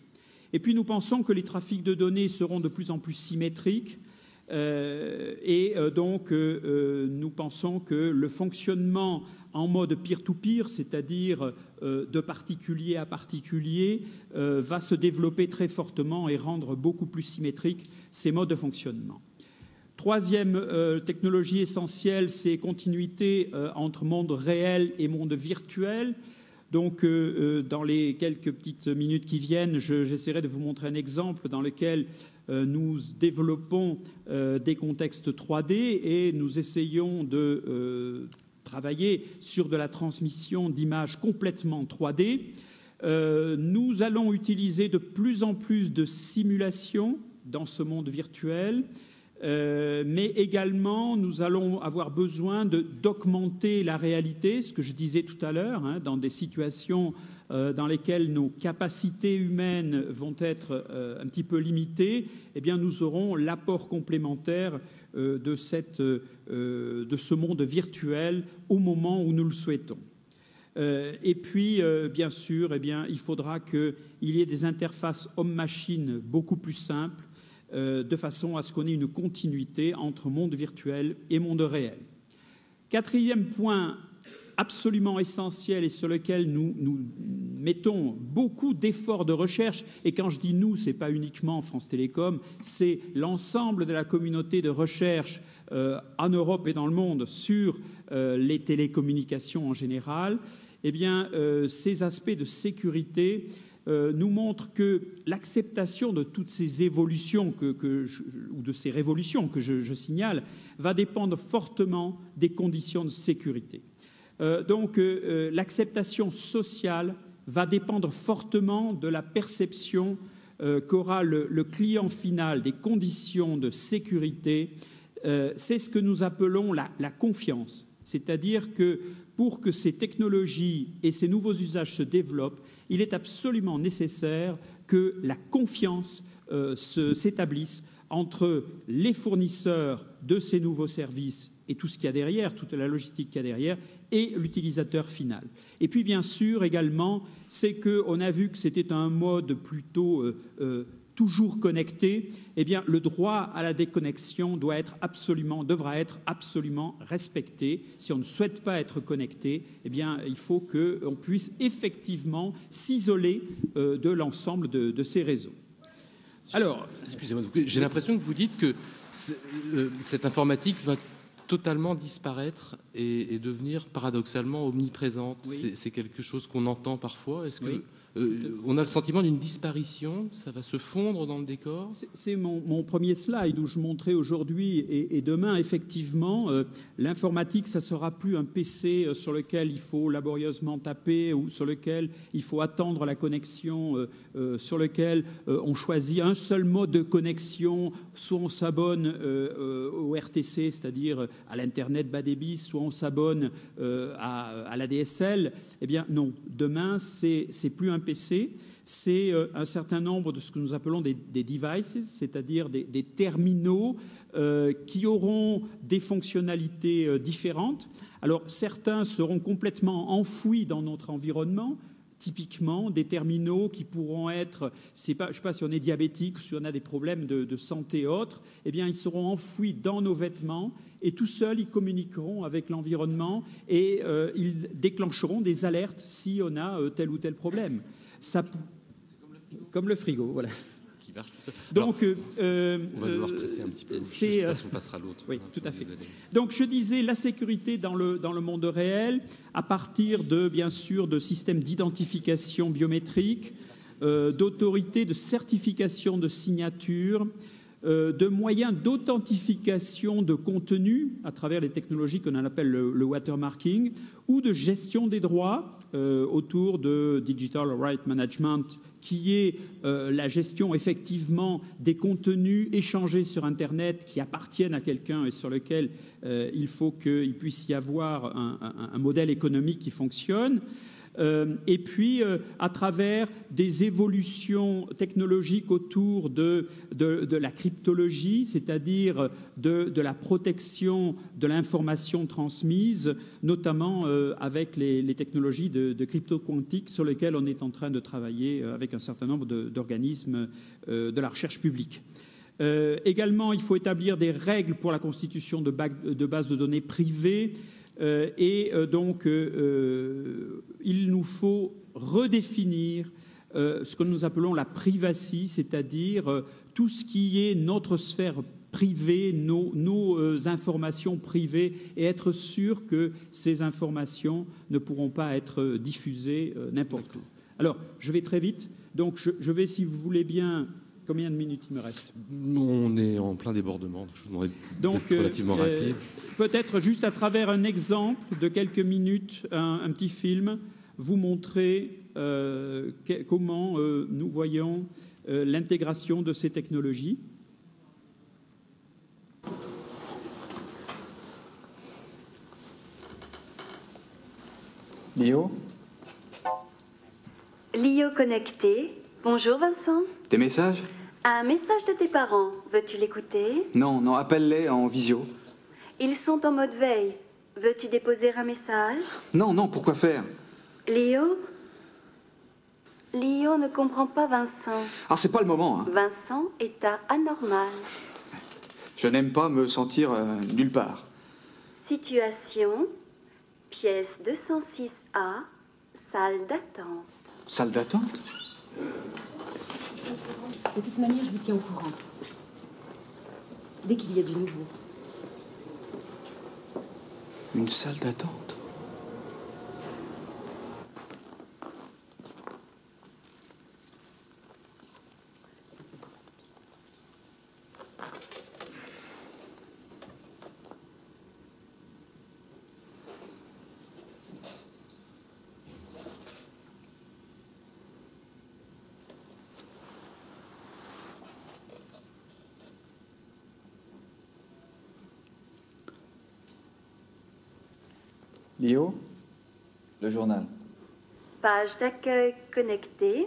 Et puis nous pensons que les trafics de données seront de plus en plus symétriques, donc nous pensons que le fonctionnement en mode peer-to-peer, c'est-à-dire de particulier à particulier, va se développer très fortement et rendre beaucoup plus symétriques ces modes de fonctionnement. Troisième technologie essentielle, c'est continuité entre monde réel et monde virtuel. Donc, dans les quelques petites minutes qui viennent, j'essaierai de vous montrer un exemple dans lequel nous développons des contextes 3D et nous essayons de travailler sur de la transmission d'images complètement 3D. Nous allons utiliser de plus en plus de simulations dans ce monde virtuel, mais également nous allons avoir besoin d'augmenter la réalité, ce que je disais tout à l'heure, dans des situations dans lesquelles nos capacités humaines vont être un petit peu limitées. Eh bien, nous aurons l'apport complémentaire de ce monde virtuel au moment où nous le souhaitons. Et puis, bien sûr, eh bien, il faudra qu'il y ait des interfaces homme-machine beaucoup plus simples, de façon à ce qu'on ait une continuité entre monde virtuel et monde réel. Quatrième point absolument essentiel et sur lequel nous mettons beaucoup d'efforts de recherche, et quand je dis nous, ce n'est pas uniquement France Télécom, c'est l'ensemble de la communauté de recherche en Europe et dans le monde sur les télécommunications en général. Eh bien, ces aspects de sécurité nous montre que l'acceptation de toutes ces évolutions ou de ces révolutions que je signale va dépendre fortement des conditions de sécurité. Donc l'acceptation sociale va dépendre fortement de la perception qu'aura le client final des conditions de sécurité. C'est ce que nous appelons la confiance. C'est-à-dire que pour que ces technologies et ces nouveaux usages se développent, il est absolument nécessaire que la confiance s'établisse entre les fournisseurs de ces nouveaux services et tout ce qu'il y a derrière, toute la logistique qu'il y a derrière, et l'utilisateur final. Et puis, bien sûr, également, c'est qu'on a vu que c'était un mode plutôt toujours connecté. Eh bien, le droit à la déconnexion devra être absolument respecté. Si on ne souhaite pas être connecté, eh bien, il faut qu'on puisse effectivement s'isoler de l'ensemble de ces réseaux. Alors,
excusez-moi, j'ai l'impression que vous dites que cette informatique va totalement disparaître et devenir paradoxalement omniprésente. Oui. C'est quelque chose qu'on entend parfois. Est-ce que on a le sentiment d'une disparition? Ça va se fondre dans le décor?
C'est mon premier slide où je montrais aujourd'hui et demain, effectivement, l'informatique, ça ne sera plus un PC sur lequel il faut laborieusement taper ou sur lequel il faut attendre la connexion, sur lequel on choisit un seul mode de connexion, soit on s'abonne au RTC, c'est-à-dire à l'Internet bas débit, soit on s'abonne à la DSL. Eh bien non, demain, c'est plus un PC, c'est un certain nombre de ce que nous appelons des devices, c'est-à-dire des terminaux qui auront des fonctionnalités différentes. Alors, certains seront complètement enfouis dans notre environnement, typiquement des terminaux qui pourront être, je ne sais pas si on est diabétique ou si on a des problèmes de santé et autres, eh bien, ils seront enfouis dans nos vêtements et tout seuls, ils communiqueront avec l'environnement et ils déclencheront des alertes si on a tel ou tel problème. Ça, comme le frigo, voilà.
Qui marche tout seul.
Donc,
on va devoir presser un petit peu. Je ne sais pas si on passera à l'autre.
Oui, tout à fait. Donc, je disais la sécurité dans le monde réel, à partir de, bien sûr, de systèmes d'identification biométrique, d'autorités de certification de signature, de moyens d'authentification de contenu à travers les technologies qu'on appelle le watermarking, ou de gestion des droits autour de Digital Right Management, qui est la gestion effectivement des contenus échangés sur Internet qui appartiennent à quelqu'un et sur lequel il faut qu'il puisse y avoir un modèle économique qui fonctionne. Et puis, à travers des évolutions technologiques autour de la cryptologie, c'est-à-dire de la protection de l'information transmise, notamment avec les technologies de crypto-quantique sur lesquelles on est en train de travailler avec un certain nombre d'organismes de la recherche publique. Également, il faut établir des règles pour la constitution de bases de données privées. Donc, il nous faut redéfinir ce que nous appelons la privacy, c'est-à-dire tout ce qui est notre sphère privée, nos informations privées, et être sûr que ces informations ne pourront pas être diffusées n'importe où. Alors, je vais très vite. Donc, je vais, si vous voulez bien... Combien de minutes il me reste?
On est en plein débordement, je vous demanderai d'être relativement rapide.
Peut-être juste à travers un exemple de quelques minutes, un petit film, vous montrer comment nous voyons l'intégration de ces technologies.
Lio?
Lio connecté. Bonjour Vincent.
Tes messages?
Un message de tes parents. Veux-tu l'écouter?
Non, appelle-les en visio.
Ils sont en mode veille. Veux-tu déposer un message?
Non, pourquoi faire?
Lio ne comprend pas Vincent.
Ah, c'est pas le moment, hein.
Vincent est à anormal.
Je n'aime pas me sentir nulle part.
Situation, pièce 206A, salle d'attente.
Salle d'attente?
De toute manière, je vous tiens au courant. Dès qu'il y a du nouveau.
Une salle d'attente? Lio, le journal.
Page d'accueil connectée.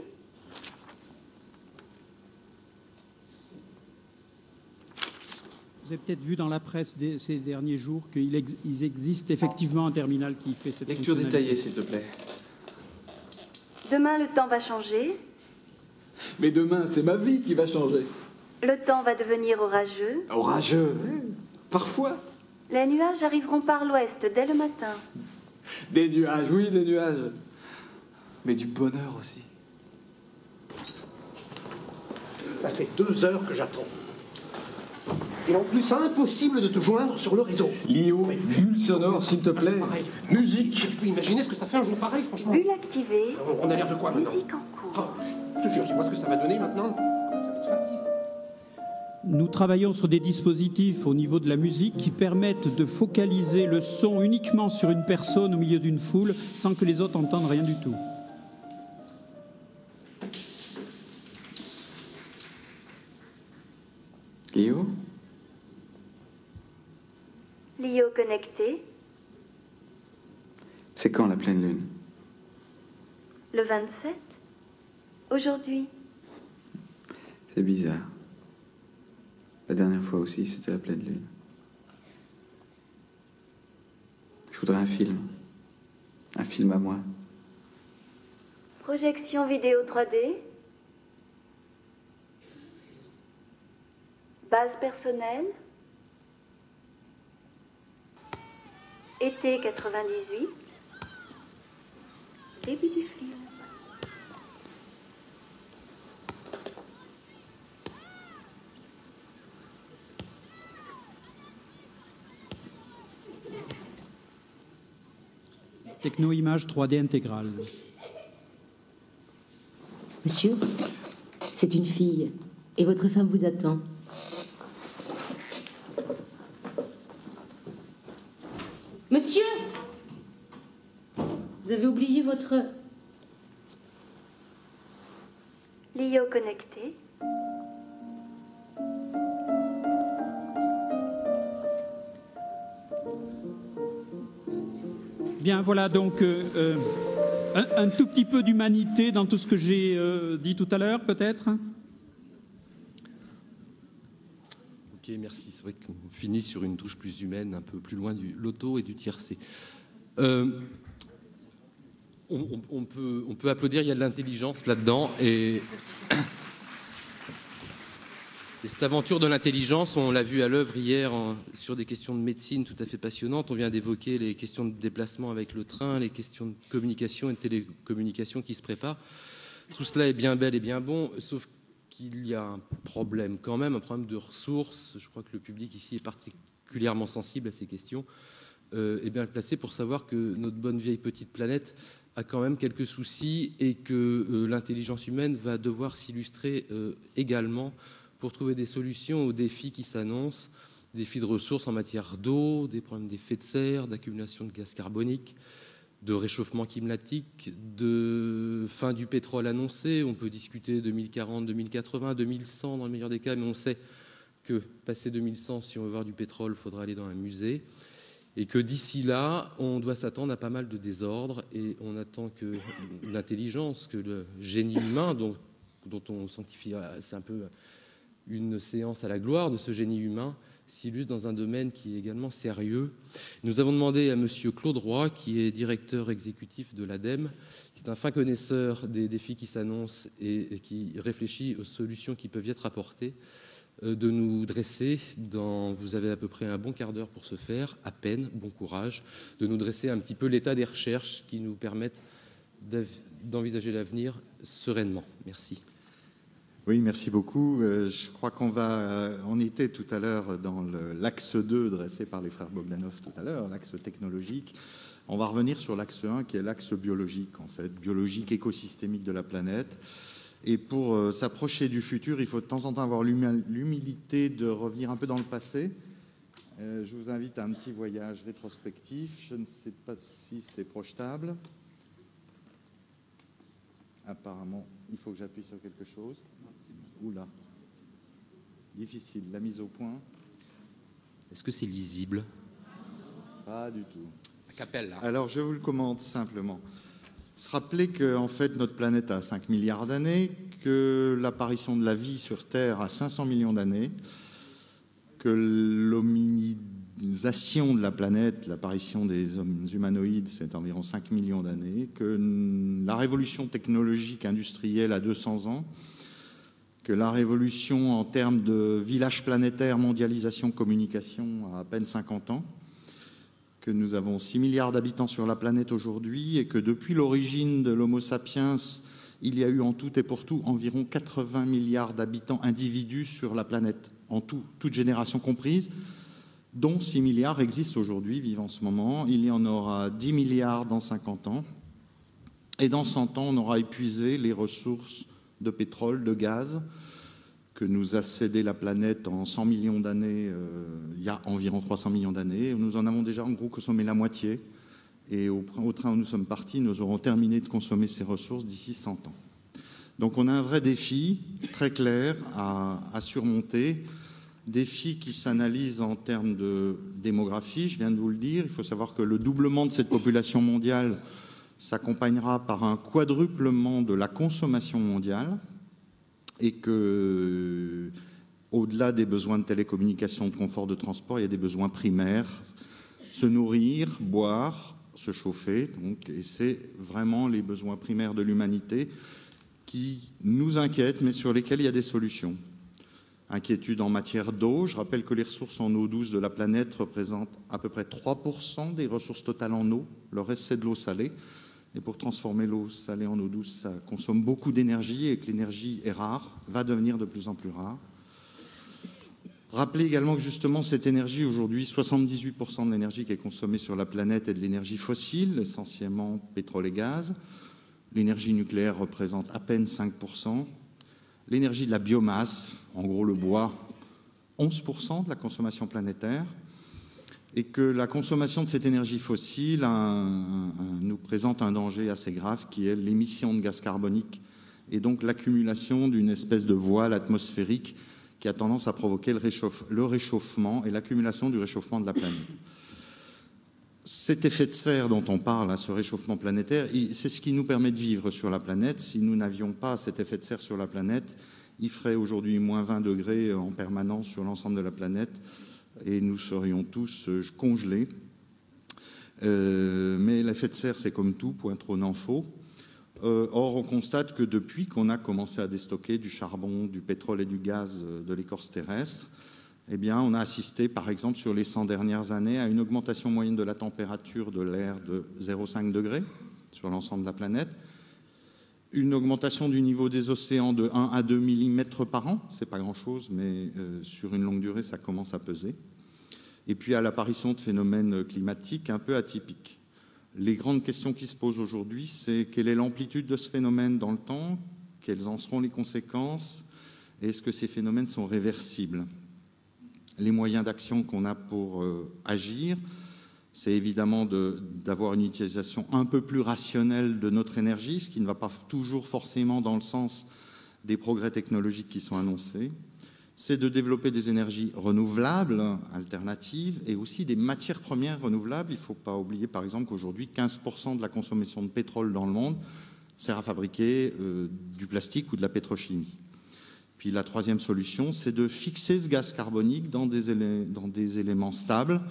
Vous avez peut-être vu dans la presse ces derniers jours qu'il existe effectivement un terminal qui fait cette
Lecture
fonctionnalité.
détaillée, s'il te plaît.
Demain, le temps va changer.
Mais demain, c'est ma vie qui va changer.
Le temps va devenir orageux.
Orageux? Parfois.
Les nuages arriveront par l'ouest dès le matin.
Des nuages, oui, des nuages. Mais du bonheur aussi.
Ça fait 2 heures que j'attends. Et en plus, impossible de te joindre sur le réseau.
Lio, bulle sonore, s'il te plaît.
Pareil.
Musique.
Tu peux imaginer ce que ça fait un jour pareil, franchement.
Bulle activée.
On a l'air de quoi maintenant?
Musique en cours.
Oh, je te jure, c'est moi ce que ça va donner maintenant. Ça va être facile.
Nous travaillons sur des dispositifs au niveau de la musique qui permettent de focaliser le son uniquement sur une personne au milieu d'une foule sans que les autres entendent rien du tout.
Lio?
Lio connecté.
C'est quand la pleine lune?
Le 27. aujourd'hui?
C'est bizarre. La dernière fois aussi, c'était la pleine lune. Je voudrais un film. Un film à moi.
Projection vidéo 3D. Base personnelle. Été 98. Début du film.
Techno-image 3D intégrale.
Monsieur, c'est une fille. Et votre femme vous attend. Monsieur! Vous avez oublié votre...
Lio connecté.
Bien, voilà donc un tout petit peu d'humanité dans tout ce que j'ai dit tout à l'heure, peut-être.
Ok, merci. C'est vrai qu'on finit sur une touche plus humaine, un peu plus loin du loto et du tiercé. On peut applaudir, il y a de l'intelligence là-dedans. Et cette aventure de l'intelligence, on l'a vu à l'œuvre hier sur des questions de médecine tout à fait passionnantes. On vient d'évoquer les questions de déplacement avec le train, les questions de communication et de télécommunication qui se préparent. Tout cela est bien bel et bien bon, sauf qu'il y a un problème quand même, un problème de ressources. Je crois que le public ici est particulièrement sensible à ces questions. Est bien placé pour savoir que notre bonne vieille petite planète a quand même quelques soucis et que l'intelligence humaine va devoir s'illustrer également pour trouver des solutions aux défis qui s'annoncent, défis de ressources en matière d'eau, des problèmes d'effet de serre, d'accumulation de gaz carbonique, de réchauffement climatique, de fin du pétrole annoncé. On peut discuter 2040, 2080, 2100 dans le meilleur des cas, mais on sait que passé 2100, si on veut voir du pétrole, il faudra aller dans un musée. Et que d'ici là, on doit s'attendre à pas mal de désordre et on attend que l'intelligence, que le génie humain, dont on sanctifie, c'est un peu une séance à la gloire de ce génie humain, s'illustre dans un domaine qui est également sérieux. Nous avons demandé à M. Claude Roy, qui est directeur exécutif de l'ADEME, qui est un fin connaisseur des défis qui s'annoncent et qui réfléchit aux solutions qui peuvent y être apportées, de nous dresser, vous avez à peu près un bon quart d'heure pour ce faire, à peine, bon courage, de nous dresser un petit peu l'état des recherches qui nous permettent d'envisager l'avenir sereinement. Merci.
Oui, merci beaucoup. Je crois on était tout à l'heure dans l'axe 2 dressé par les frères Bogdanov tout à l'heure, l'axe technologique. On va revenir sur l'axe 1 qui est l'axe biologique, en fait, biologique écosystémique de la planète. Et pour s'approcher du futur, il faut de temps en temps avoir l'humilité de revenir un peu dans le passé. Je vous invite à un petit voyage rétrospectif. Je ne sais pas si c'est projetable. Apparemment, il faut que j'appuie sur quelque chose. Oula. Difficile, la mise au point.
Est-ce que c'est lisible?
Pas du tout.
A cappella.
Alors, je vous le commente simplement. Se rappeler qu'en fait, notre planète a 5 milliards d'années, que l'apparition de la vie sur Terre a 500 millions d'années, que l'hominisation de la planète, l'apparition des hommes humanoïdes, c'est environ 5 millions d'années, que la révolution technologique industrielle a 200 ans, que la révolution en termes de village planétaire, mondialisation, communication a à peine 50 ans, que nous avons 6 milliards d'habitants sur la planète aujourd'hui et que depuis l'origine de l'Homo sapiens, il y a eu en tout et pour tout environ 80 milliards d'habitants individus sur la planète, en tout, toutes générations comprises, dont 6 milliards existent aujourd'hui, vivent en ce moment. Il y en aura 10 milliards dans 50 ans. Et dans 100 ans, on aura épuisé les ressources de pétrole, de gaz, que nous a cédé la planète en 100 millions d'années, il y a environ 300 millions d'années. Nous en avons déjà en gros consommé la moitié. Et au train où nous sommes partis, nous aurons terminé de consommer ces ressources d'ici 100 ans. Donc on a un vrai défi très clair à surmonter, défi qui s'analyse en termes de démographie, je viens de vous le dire. Il faut savoir que le doublement de cette population mondiale s'accompagnera par un quadruplement de la consommation mondiale et que, au-delà des besoins de télécommunication, de confort, de transport, il y a des besoins primaires, se nourrir, boire, se chauffer. Donc, et c'est vraiment les besoins primaires de l'humanité qui nous inquiètent, mais sur lesquels il y a des solutions. Inquiétude en matière d'eau. Je rappelle que les ressources en eau douce de la planète représentent à peu près 3% des ressources totales en eau. Le reste, c'est de l'eau salée. Et pour transformer l'eau salée en eau douce, ça consomme beaucoup d'énergie et que l'énergie est rare, va devenir de plus en plus rare. Rappelez également que justement cette énergie, aujourd'hui, 78% de l'énergie qui est consommée sur la planète est de l'énergie fossile, essentiellement pétrole et gaz. L'énergie nucléaire représente à peine 5%. L'énergie de la biomasse, en gros le bois, 11% de la consommation planétaire. Et que la consommation de cette énergie fossile nous présente un danger assez grave qui est l'émission de gaz carbonique et donc l'accumulation d'une espèce de voile atmosphérique qui a tendance à provoquer le réchauffement et l'accumulation du réchauffement de la planète. Cet effet de serre dont on parle, ce réchauffement planétaire, c'est ce qui nous permet de vivre sur la planète. Si nous n'avions pas cet effet de serre sur la planète, il ferait aujourd'hui moins 20 degrés en permanence sur l'ensemble de la planète et nous serions tous congelés. Mais l'effet de serre, c'est comme tout, point trop n'en faut. Or, on constate que depuis qu'on a commencé à déstocker du charbon, du pétrole et du gaz de l'écorce terrestre, eh bien, on a assisté, par exemple, sur les 100 dernières années, à une augmentation moyenne de la température de l'air de 0,5 degrés sur l'ensemble de la planète, une augmentation du niveau des océans de 1 à 2 mm par an, c'est pas grand-chose, mais sur une longue durée, ça commence à peser. Et puis à l'apparition de phénomènes climatiques un peu atypiques. Les grandes questions qui se posent aujourd'hui, c'est quelle est l'amplitude de ce phénomène dans le temps, quelles en seront les conséquences, et est-ce que ces phénomènes sont réversibles? Les moyens d'action qu'on a pour agir, c'est évidemment d'avoir une utilisation un peu plus rationnelle de notre énergie, ce qui ne va pas toujours forcément dans le sens des progrès technologiques qui sont annoncés. C'est de développer des énergies renouvelables, alternatives, et aussi des matières premières renouvelables. Il ne faut pas oublier, par exemple, qu'aujourd'hui, 15% de la consommation de pétrole dans le monde sert à fabriquer du plastique ou de la pétrochimie. Puis la troisième solution, c'est de fixer ce gaz carbonique dans des éléments stables,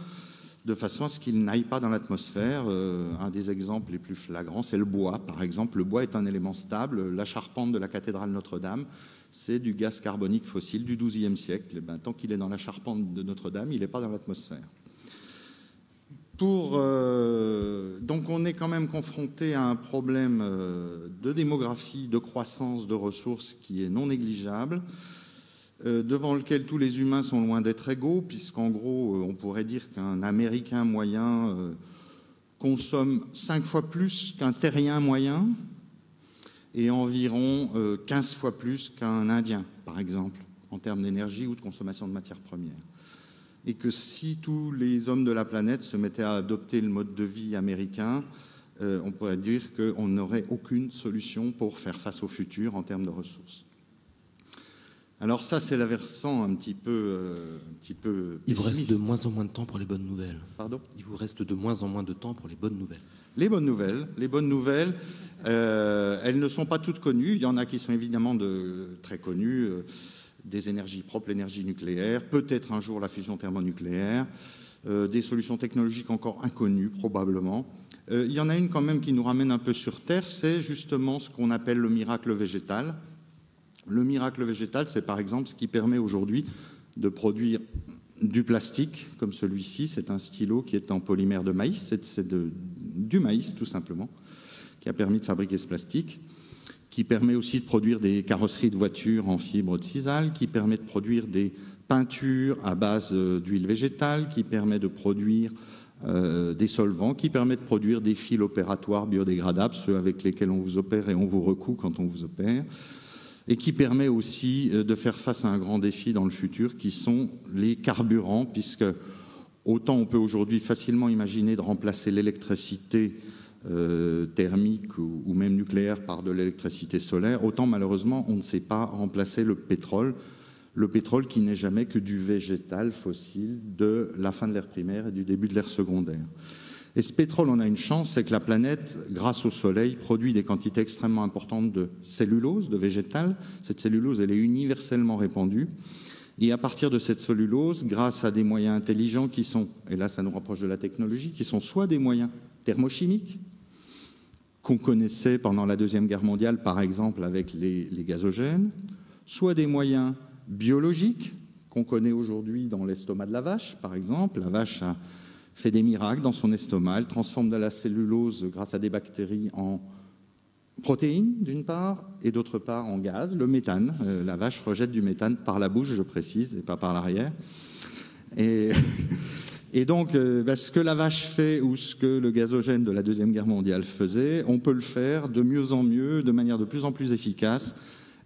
de façon à ce qu'il n'aille pas dans l'atmosphère. Un des exemples les plus flagrants, c'est le bois. Par exemple, le bois est un élément stable. La charpente de la cathédrale Notre-Dame, c'est du gaz carbonique fossile du XIIe siècle. Ben, tant qu'il est dans la charpente de Notre-Dame, il n'est pas dans l'atmosphère. Donc on est quand même confronté à un problème de démographie, de croissance, de ressources qui est non négligeable, devant lequel tous les humains sont loin d'être égaux, puisqu'en gros, on pourrait dire qu'un Américain moyen consomme 5 fois plus qu'un Terrien moyen et environ 15 fois plus qu'un Indien, par exemple, en termes d'énergie ou de consommation de matières premières. Et que si tous les hommes de la planète se mettaient à adopter le mode de vie américain, on pourrait dire qu'on n'aurait aucune solution pour faire face au futur en termes de ressources. Alors ça, c'est la versant un petit peu
Il vous reste de moins en moins de temps pour les bonnes nouvelles.
Pardon ?
Il vous reste de moins en moins de temps pour les bonnes nouvelles.
Les bonnes nouvelles, elles ne sont pas toutes connues. Il y en a qui sont évidemment très connues. Des énergies propres, l'énergie nucléaire, peut-être un jour la fusion thermonucléaire, des solutions technologiques encore inconnues probablement. Il y en a une quand même qui nous ramène un peu sur Terre, c'est justement ce qu'on appelle le miracle végétal. Le miracle végétal, c'est par exemple ce qui permet aujourd'hui de produire du plastique, comme celui-ci, c'est un stylo qui est en polymère de maïs, c'est du maïs tout simplement, qui a permis de fabriquer ce plastique, qui permet aussi de produire des carrosseries de voitures en fibre de sisal, qui permet de produire des peintures à base d'huile végétale, qui permet de produire des solvants, qui permet de produire des fils opératoires biodégradables, ceux avec lesquels on vous opère et on vous recoue quand on vous opère, et qui permet aussi de faire face à un grand défi dans le futur, qui sont les carburants, puisque autant on peut aujourd'hui facilement imaginer de remplacer l'électricité thermique ou même nucléaire par de l'électricité solaire, autant malheureusement on ne sait pas remplacer le pétrole qui n'est jamais que du végétal fossile de la fin de l'ère primaire et du début de l'ère secondaire. Et ce pétrole, on a une chance, c'est que la planète, grâce au soleil, produit des quantités extrêmement importantes de cellulose, de végétal. Cette cellulose, elle est universellement répandue. Et à partir de cette cellulose, grâce à des moyens intelligents qui sont, et là ça nous rapproche de la technologie, qui sont soit des moyens thermochimiques, qu'on connaissait pendant la Deuxième Guerre mondiale, par exemple, avec les gazogènes, soit des moyens biologiques, qu'on connaît aujourd'hui dans l'estomac de la vache, par exemple. La vache a fait des miracles dans son estomac, elle transforme de la cellulose grâce à des bactéries en protéines, d'une part, et d'autre part en gaz, le méthane. La vache rejette du méthane par la bouche, je précise, et pas par l'arrière. Et donc, ce que la vache fait ou ce que le gazogène de la Deuxième Guerre mondiale faisait, on peut le faire de mieux en mieux, de manière de plus en plus efficace,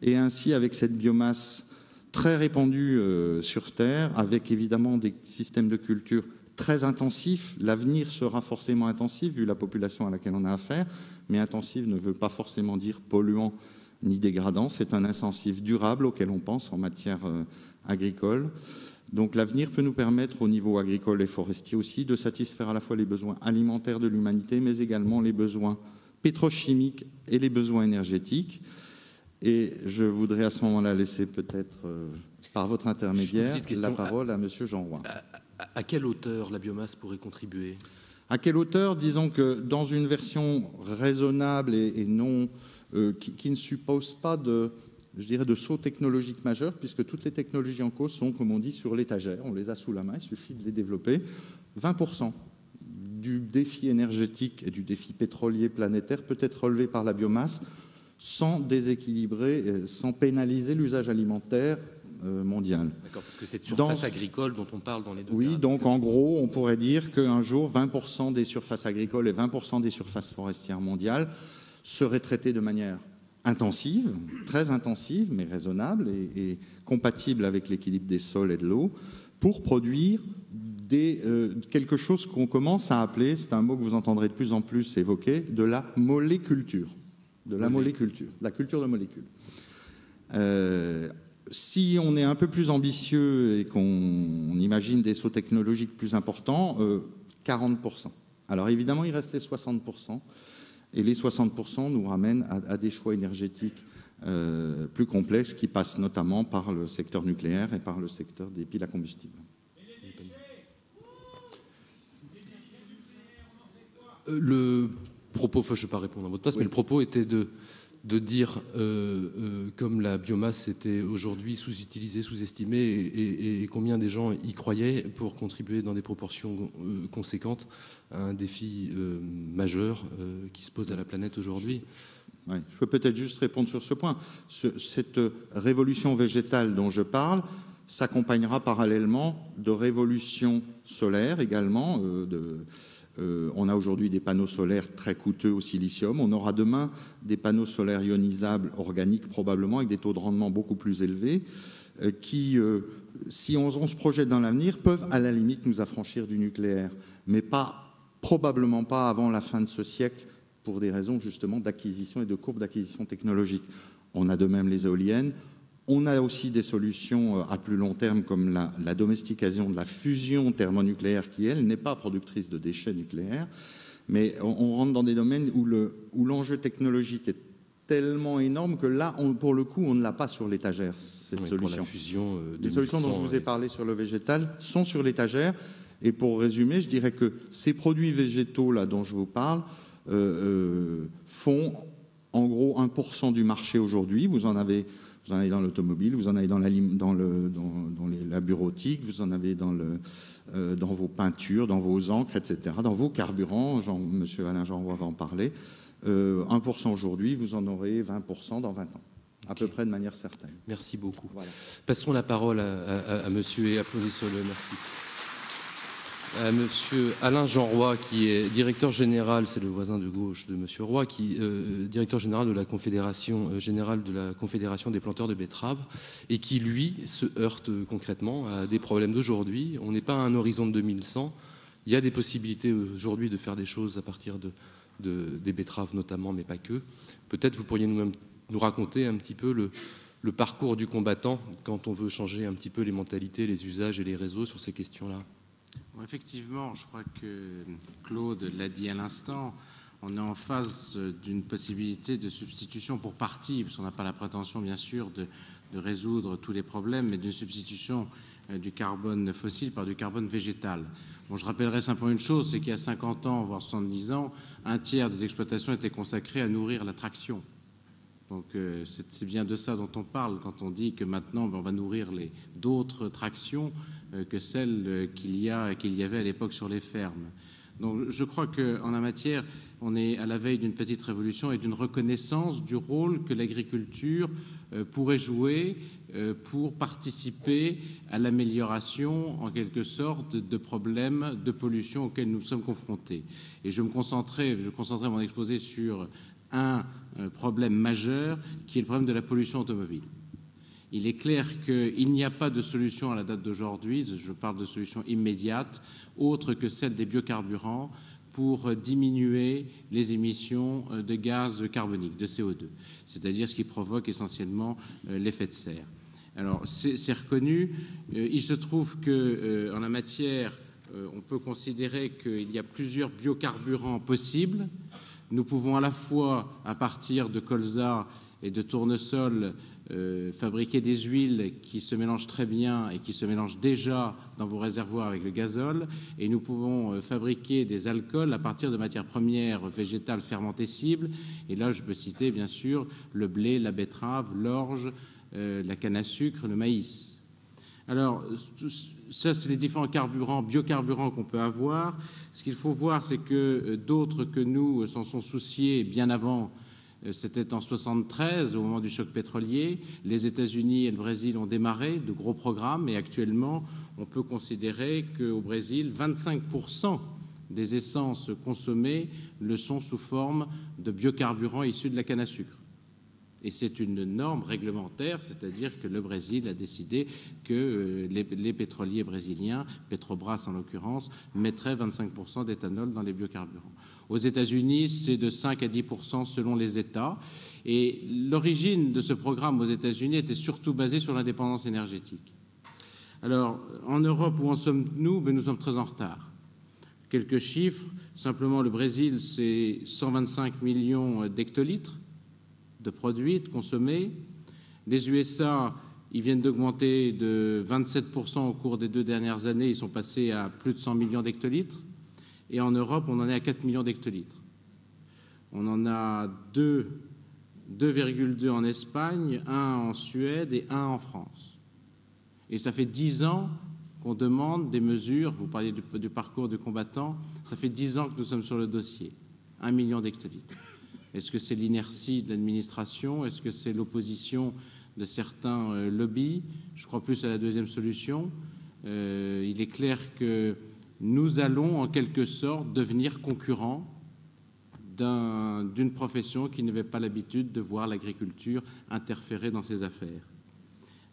et ainsi avec cette biomasse très répandue sur Terre, avec évidemment des systèmes de culture très intensifs. L'avenir sera forcément intensif, vu la population à laquelle on a affaire, mais intensif ne veut pas forcément dire polluant ni dégradant, c'est un intensif durable auquel on pense en matière agricole. Donc l'avenir peut nous permettre, au niveau agricole et forestier aussi, de satisfaire à la fois les besoins alimentaires de l'humanité, mais également les besoins pétrochimiques et les besoins énergétiques. Et je voudrais à ce moment-là laisser peut-être, par votre intermédiaire, la parole à M. Jean Roy.
À quelle hauteur la biomasse pourrait contribuer ?
À quelle hauteur ? Disons que dans une version raisonnable et non, qui ne suppose pas de saut technologique majeur, puisque toutes les technologies en cause sont, comme on dit, sur l'étagère. On les a sous la main, il suffit de les développer. 20% du défi énergétique et du défi pétrolier planétaire peut être relevé par la biomasse sans déséquilibrer, sans pénaliser l'usage alimentaire mondial.
D'accord, parce que cette surface agricole dont on parle dans les deux cas.
Donc en gros, on pourrait dire qu'un jour, 20% des surfaces agricoles et 20% des surfaces forestières mondiales seraient traitées de manière intensive, très intensive, mais raisonnable et compatible avec l'équilibre des sols et de l'eau, pour produire quelque chose qu'on commence à appeler, c'est un mot que vous entendrez de plus en plus évoqué, de la moléculture. La culture de molécules. Si on est un peu plus ambitieux et qu'on imagine des sauts technologiques plus importants, 40%. Alors évidemment, il reste les 60%. Et les 60% nous ramènent à des choix énergétiques plus complexes qui passent notamment par le secteur nucléaire et par le secteur des piles à combustible.
Le propos, je ne vais pas répondre à votre place, mais le propos était de dire, comme la biomasse était aujourd'hui sous-utilisée, sous-estimée, et combien des gens y croyaient pour contribuer dans des proportions conséquentes à un défi majeur qui se pose à la planète aujourd'hui.
Oui, je peux peut-être juste répondre sur ce point. Cette révolution végétale dont je parle s'accompagnera parallèlement de révolutions solaires également. On a aujourd'hui des panneaux solaires très coûteux au silicium. On aura demain des panneaux solaires ionisables organiques probablement avec des taux de rendement beaucoup plus élevés qui, si on se projette dans l'avenir, peuvent à la limite nous affranchir du nucléaire, mais probablement pas avant la fin de ce siècle pour des raisons justement d'acquisition et de courbe d'acquisition technologique. On a de même les éoliennes. On a aussi des solutions à plus long terme comme la domestication de la fusion thermonucléaire qui, elle, n'est pas productrice de déchets nucléaires. Mais on rentre dans des domaines où l'enjeu technologique est tellement énorme que là, pour le coup, on ne l'a pas sur l'étagère, cette solution.
Pour la fusion,
les solutions dont je vous ai parlé sur le végétal sont sur l'étagère. Et pour résumer, je dirais que ces produits végétaux là dont je vous parle font en gros 1% du marché aujourd'hui. Vous en avez dans l'automobile, vous en avez dans la bureautique, vous en avez dans vos peintures, dans vos encres, etc., dans vos carburants. M. Alain Jean Roy va en parler. 1% aujourd'hui, vous en aurez 20% dans 20 ans, à peu près de manière certaine.
Merci beaucoup.
Voilà.
Passons la parole à monsieur et applaudissons-le. Merci. À monsieur Alain Jean Roy, qui est directeur général, c'est le voisin de gauche de monsieur Roy, qui est directeur général de la Confédération générale de la Confédération des planteurs de betteraves, et qui, lui, se heurte concrètement à des problèmes d'aujourd'hui. On n'est pas à un horizon de 2100. Il y a des possibilités aujourd'hui de faire des choses à partir des betteraves notamment, mais pas que. Peut-être vous pourriez nous raconter un petit peu le parcours du combattant quand on veut changer un petit peu les mentalités, les usages et les réseaux sur ces questions-là.
Bon, effectivement, je crois que Claude l'a dit à l'instant, on est en face d'une possibilité de substitution pour partie, parce qu'on n'a pas la prétention, bien sûr, de résoudre tous les problèmes, mais d'une substitution du carbone fossile par du carbone végétal. Bon, je rappellerai simplement une chose, c'est qu'il y a 50 ans, voire 70 ans, un tiers des exploitations étaient consacrées à nourrir la traction. Donc c'est bien de ça dont on parle quand on dit que maintenant on va nourrir d'autres tractions que celles qu'il y avait à l'époque sur les fermes. Donc je crois qu'en la matière, on est à la veille d'une petite révolution et d'une reconnaissance du rôle que l'agriculture pourrait jouer pour participer à l'amélioration, en quelque sorte, de problèmes de pollution auxquels nous sommes confrontés. Et je concentrerai mon exposé sur un problème majeur, qui est le problème de la pollution automobile. Il est clair qu'il n'y a pas de solution à la date d'aujourd'hui, je parle de solution immédiate, autre que celle des biocarburants, pour diminuer les émissions de gaz carbonique, de CO2, c'est-à-dire ce qui provoque essentiellement l'effet de serre. Alors, c'est reconnu. Il se trouve qu'en la matière, on peut considérer qu'il y a plusieurs biocarburants possibles. Nous pouvons à la fois, à partir de colza et de tournesol, fabriquer des huiles qui se mélangent très bien et qui se mélangent déjà dans vos réservoirs avec le gazole, et nous pouvons fabriquer des alcools à partir de matières premières végétales fermentescibles. Et là, je peux citer bien sûr le blé, la betterave, l'orge, la canne à sucre, le maïs. Alors, ça, c'est les différents biocarburants qu'on peut avoir. Ce qu'il faut voir, c'est que d'autres que nous s'en sont souciés bien avant. C'était en 1973, au moment du choc pétrolier. Les États-Unis et le Brésil ont démarré de gros programmes, et actuellement, on peut considérer qu'au Brésil, 25% des essences consommées le sont sous forme de biocarburants issus de la canne à sucre. Et c'est une norme réglementaire, c'est-à-dire que le Brésil a décidé que les pétroliers brésiliens, Petrobras en l'occurrence, mettraient 25% d'éthanol dans les biocarburants. Aux États-Unis, c'est de 5 à 10% selon les États. Et l'origine de ce programme aux États-Unis était surtout basée sur l'indépendance énergétique. Alors, en Europe, où en sommes-nous? Nous sommes très en retard. Quelques chiffres. Simplement, le Brésil, c'est 125 millions d'hectolitres de produits, de consommés. Les USA, ils viennent d'augmenter de 27% au cours des 2 dernières années. Ils sont passés à plus de 100 millions d'hectolitres. Et en Europe, on en est à 4 millions d'hectolitres. On en a 2,2 en Espagne, 1 en Suède et 1 en France. Et ça fait 10 ans qu'on demande des mesures. Vous parliez du parcours du combattant. Ça fait 10 ans que nous sommes sur le dossier. 1 million d'hectolitres. Est-ce que c'est l'inertie de l'administration? Est-ce que c'est l'opposition de certains lobbies? Je crois plus à la deuxième solution. Il est clair que nous allons, en quelque sorte, devenir concurrents d'une profession qui n'avait pas l'habitude de voir l'agriculture interférer dans ses affaires.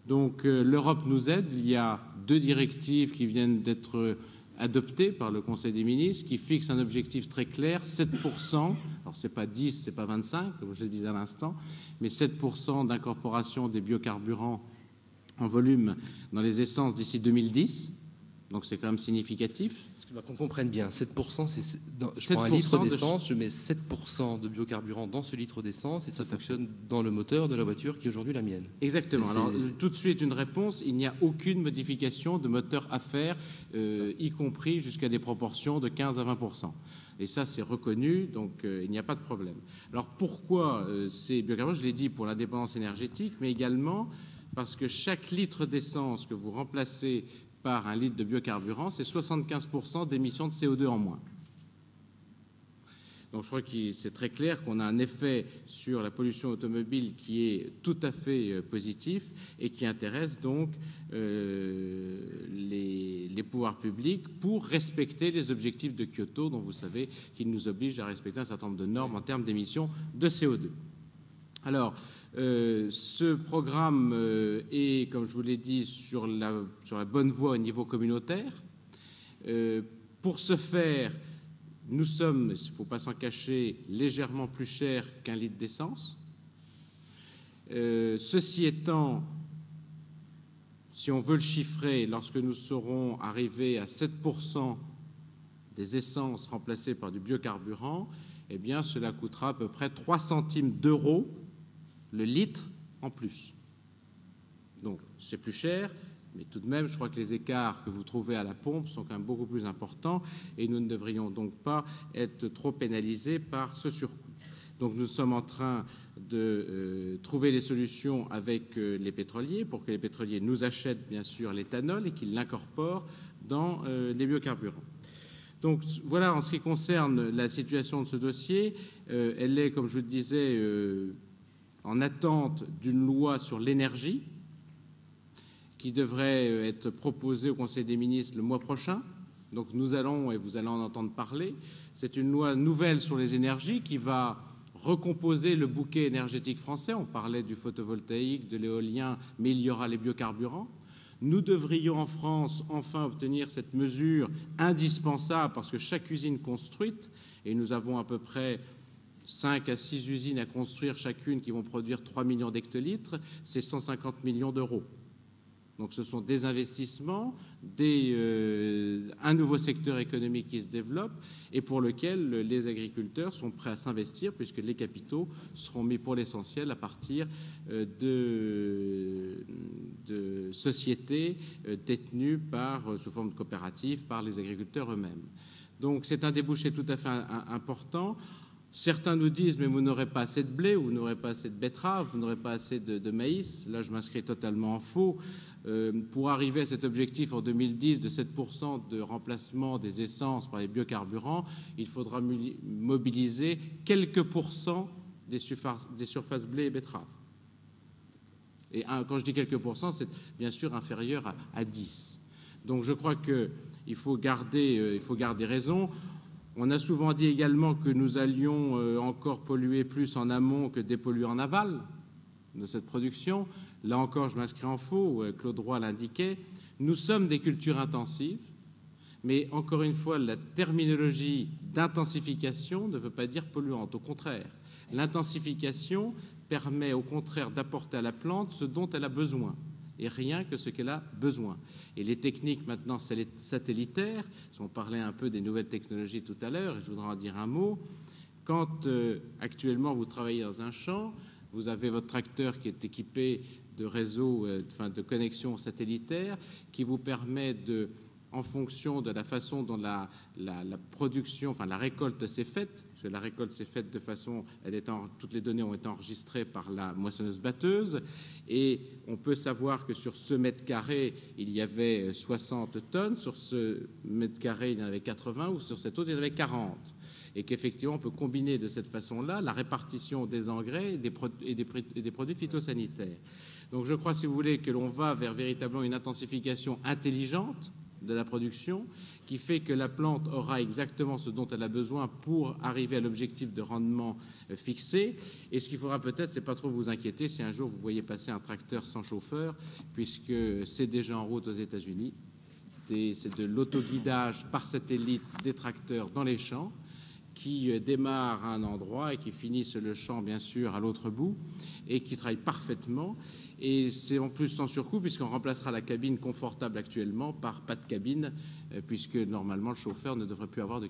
Donc l'Europe nous aide. Il y a 2 directives qui viennent d'être adoptées par le Conseil des ministres, qui fixent un objectif très clair, 7%. Alors ce n'est pas 10, ce n'est pas 25, comme je le disais à l'instant, mais 7% d'incorporation des biocarburants en volume dans les essences d'ici 2010. Donc c'est quand même significatif.
Qu'on comprenne bien, 7%, je prends un litre d'essence, je mets 7% de biocarburant dans ce litre d'essence et ça fonctionne dans le moteur de la voiture qui est aujourd'hui la mienne.
Exactement. Alors tout de suite une réponse, il n'y a aucune modification de moteur à faire, y compris jusqu'à des proportions de 15 à 20%. Et ça, c'est reconnu, donc il n'y a pas de problème. Alors pourquoi ces biocarburants? Je l'ai dit, pour l'indépendance énergétique, mais également parce que chaque litre d'essence que vous remplacez par un litre de biocarburant, c'est 75% d'émissions de CO2 en moins. Donc je crois que c'est très clair qu'on a un effet sur la pollution automobile qui est tout à fait positif et qui intéresse donc les pouvoirs publics pour respecter les objectifs de Kyoto, dont vous savez qu'ils nous obligent à respecter un certain nombre de normes en termes d'émissions de CO2. Alors, ce programme est, comme je vous l'ai dit, sur la bonne voie au niveau communautaire. Pour ce faire, nous sommes, il ne faut pas s'en cacher, légèrement plus chers qu'un litre d'essence. Ceci étant, Si on veut le chiffrer, lorsque nous serons arrivés à 7% des essences remplacées par du biocarburant, eh bien, cela coûtera à peu près 3 centimes d'euros le litre en plus. Donc, c'est plus cher, mais tout de même, je crois que les écarts que vous trouvez à la pompe sont quand même beaucoup plus importants et nous ne devrions donc pas être trop pénalisés par ce surcoût. Donc, nous sommes en train de trouver les solutions avec les pétroliers pour que les pétroliers nous achètent, bien sûr, l'éthanol et qu'ils l'incorporent dans les biocarburants. Donc voilà, en ce qui concerne la situation de ce dossier, elle est, comme je vous le disais, en attente d'une loi sur l'énergie qui devrait être proposée au Conseil des ministres le mois prochain. Donc nous allons, et vous allez en entendre parler, c'est une loi nouvelle sur les énergies qui va recomposer le bouquet énergétique français. On parlait du photovoltaïque, de l'éolien, mais il y aura les biocarburants. Nous devrions en France enfin obtenir cette mesure indispensable parce que chaque usine construite, et nous avons à peu près 5 à 6 usines à construire chacune qui vont produire 3 millions d'hectolitres, c'est 150 millions d'euros. Donc ce sont des investissements, un nouveau secteur économique qui se développe et pour lequel les agriculteurs sont prêts à s'investir puisque les capitaux seront mis pour l'essentiel à partir de sociétés détenues sous forme de coopératives par les agriculteurs eux-mêmes. Donc c'est un débouché tout à fait important. Certains nous disent, mais vous n'aurez pas assez de blé, vous n'aurez pas assez de betterave, vous n'aurez pas assez de maïs. Là, je m'inscris totalement en faux. Pour arriver à cet objectif en 2010 de 7% de remplacement des essences par les biocarburants, il faudra mobiliser quelques pourcents des surfaces blé et betterave. Et quand je dis quelques pourcents, c'est bien sûr inférieur à 10. Donc je crois qu'il faut garder raison. On a souvent dit également que nous allions encore polluer plus en amont que dépolluer en aval de cette production. Là encore, je m'inscris en faux, Claude Roy l'indiquait. Nous sommes des cultures intensives, mais encore une fois, la terminologie d'intensification ne veut pas dire polluante. Au contraire, l'intensification permet au contraire d'apporter à la plante ce dont elle a besoin, et rien que ce qu'elle a besoin. Et les techniques maintenant satellitaires, on parlait un peu des nouvelles technologies tout à l'heure, et je voudrais en dire un mot. Quand actuellement vous travaillez dans un champ, vous avez votre tracteur qui est équipé de réseaux, de connexions satellitaires, qui vous permet en fonction de la façon dont la production, la récolte s'est faite, parce que la récolte s'est faite de façon, toutes les données ont été enregistrées par la moissonneuse-batteuse, et on peut savoir que sur ce mètre carré, il y avait 60 tonnes, sur ce mètre carré, il y en avait 80, ou sur cet autre, il y en avait 40. Et qu'effectivement, on peut combiner de cette façon-là la répartition des engrais et des produits phytosanitaires. Donc je crois, si vous voulez, que l'on va vers véritablement une intensification intelligente de la production qui fait que la plante aura exactement ce dont elle a besoin pour arriver à l'objectif de rendement fixé. Et ce qu'il faudra peut-être, c'est pas trop vous inquiéter si un jour vous voyez passer un tracteur sans chauffeur, puisque c'est déjà en route aux États-Unis. C'est de l'autoguidage par satellite des tracteurs dans les champs qui démarrent à un endroit et qui finissent le champ, bien sûr, à l'autre bout, et qui travaillent parfaitement. Et c'est en plus sans surcoût, puisqu'on remplacera la cabine confortable actuellement par pas de cabine, puisque normalement le chauffeur ne devrait plus avoir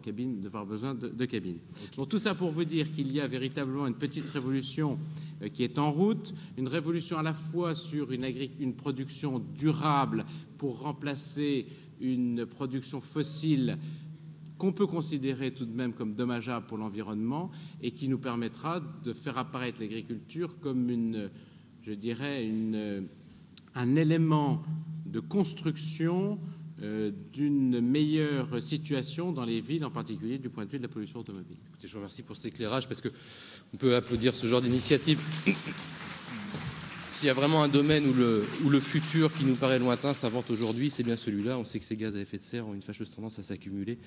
besoin de cabine. Okay. Donc tout ça pour vous dire qu'il y a véritablement une petite révolution qui est en route, une révolution à la fois sur une production durable pour remplacer une production fossile qu'on peut considérer tout de même comme dommageable pour l'environnement et qui nous permettra de faire apparaître l'agriculture comme un élément de construction d'une meilleure situation dans les villes, en particulier du point de vue de la pollution automobile.
Écoutez, je vous remercie pour cet éclairage, parce qu'on peut applaudir ce genre d'initiative. S'il y a vraiment un domaine où le futur qui nous paraît lointain s'invente aujourd'hui, c'est bien celui-là. On sait que ces gaz à effet de serre ont une fâcheuse tendance à s'accumuler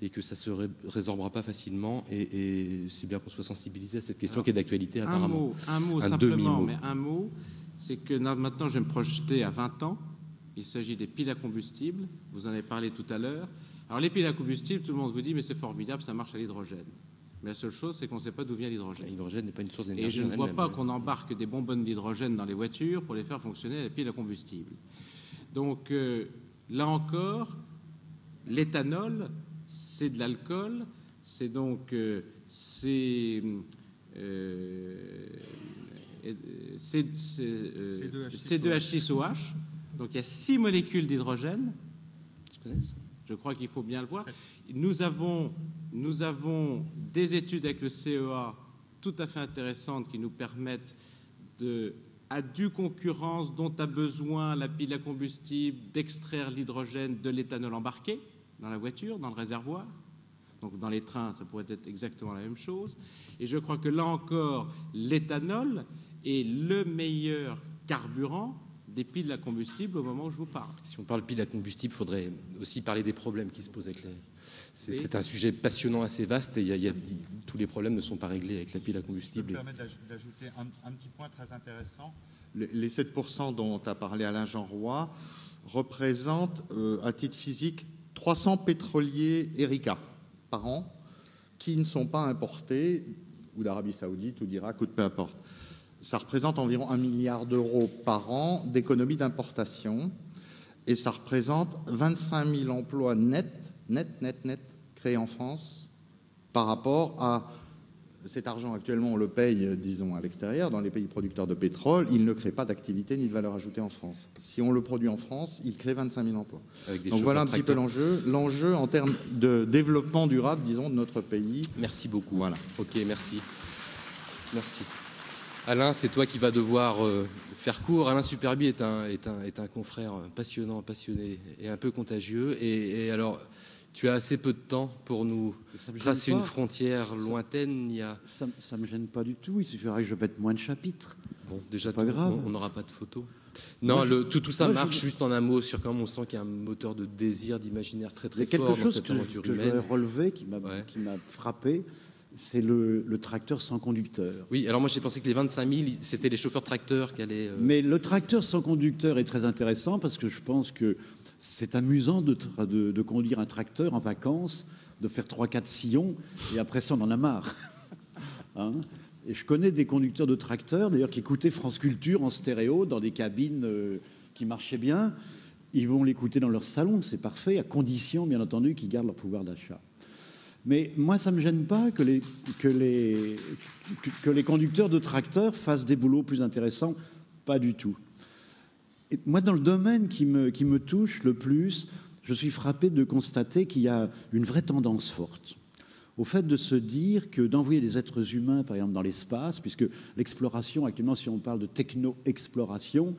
et que ça ne se résorbera pas facilement. Et c'est bien qu'on soit sensibilisé à cette question qui est d'actualité apparemment.
Un mot simplement, mais un mot, c'est que maintenant je vais me projeter à 20 ans. Il s'agit des piles à combustible. Vous en avez parlé tout à l'heure. Alors les piles à combustible, tout le monde vous dit mais c'est formidable, ça marche à l'hydrogène. Mais la seule chose, c'est qu'on ne sait pas d'où vient l'hydrogène.
L'hydrogène n'est pas une source d'énergie.
Et je ne vois pas qu'on embarque des bonbonnes d'hydrogène dans les voitures pour les faire fonctionner à la pile à combustible. Donc, là encore, l'éthanol, c'est de l'alcool, c'est donc C2H6OH. Donc, il y a 6 molécules d'hydrogène. Je crois qu'il faut bien le voir. Nous avons des études avec le CEA tout à fait intéressantes qui nous permettent à due concurrence dont a besoin la pile à combustible, d'extraire l'hydrogène de l'éthanol embarqué dans la voiture, dans le réservoir. Donc dans les trains, ça pourrait être exactement la même chose. Et je crois que là encore, l'éthanol est le meilleur carburant des piles à combustible au moment où je vous parle.
Si on parle piles à combustible, il faudrait aussi parler des problèmes qui se posent avec les... C'est un sujet passionnant, assez vaste, et tous les problèmes ne sont pas réglés avec la pile à combustible.
Je me permets d'ajouter un petit point très intéressant. Les 7% dont a parlé Alain Jean-Roy représentent, à titre physique, 300 pétroliers Erika par an qui ne sont pas importés, ou d'Arabie Saoudite, ou d'Irak, ou de peu importe. Ça représente environ 1 milliard d'euros par an d'économie d'importation, et ça représente 25 000 emplois nets créés en France par rapport à cet argent. Actuellement, on le paye, disons, à l'extérieur, dans les pays producteurs de pétrole. Il ne crée pas d'activité ni de valeur ajoutée en France. Si on le produit en France, il crée 25 000 emplois. Donc voilà un petit peu l'enjeu. L'enjeu en termes de développement durable, disons, de notre pays.
Merci beaucoup.
Voilà.
Ok, merci. Merci. Alain, c'est toi qui vas devoir faire court. Alain Superby est un confrère passionnant, passionné et un peu contagieux. Et alors, tu as assez peu de temps pour nous tracer une frontière lointaine.
Ça ne me gêne pas du tout. Il suffirait que je mette moins de chapitres.
Bon, déjà,
pas grave.
On n'aura pas de photos. Non, tout ça marche juste en un mot sur comment on sent qu'il y a un moteur de désir, d'imaginaire très très fort dans cette aventure humaine.
Il y a quelque chose que je voudrais relever qui m'a frappé. C'est le tracteur sans conducteur.
Oui, alors moi j'ai pensé que les 25 000, c'était les chauffeurs tracteurs qui allaient...
Mais le tracteur sans conducteur est très intéressant parce que je pense que c'est amusant de conduire un tracteur en vacances, de faire 3-4 sillons, et après ça on en a marre. Hein? Et je connais des conducteurs de tracteurs, d'ailleurs, qui écoutaient France Culture en stéréo dans des cabines qui marchaient bien. Ils vont l'écouter dans leur salon, c'est parfait, à condition, bien entendu, qu'ils gardent leur pouvoir d'achat. Mais moi, ça ne me gêne pas que les conducteurs de tracteurs fassent des boulots plus intéressants. Pas du tout. Et moi, dans le domaine qui me touche le plus, je suis frappé de constater qu'il y a une vraie tendance forte au fait de se dire que d'envoyer des êtres humains, par exemple, dans l'espace, puisque l'exploration, actuellement, si on parle de techno-exploration,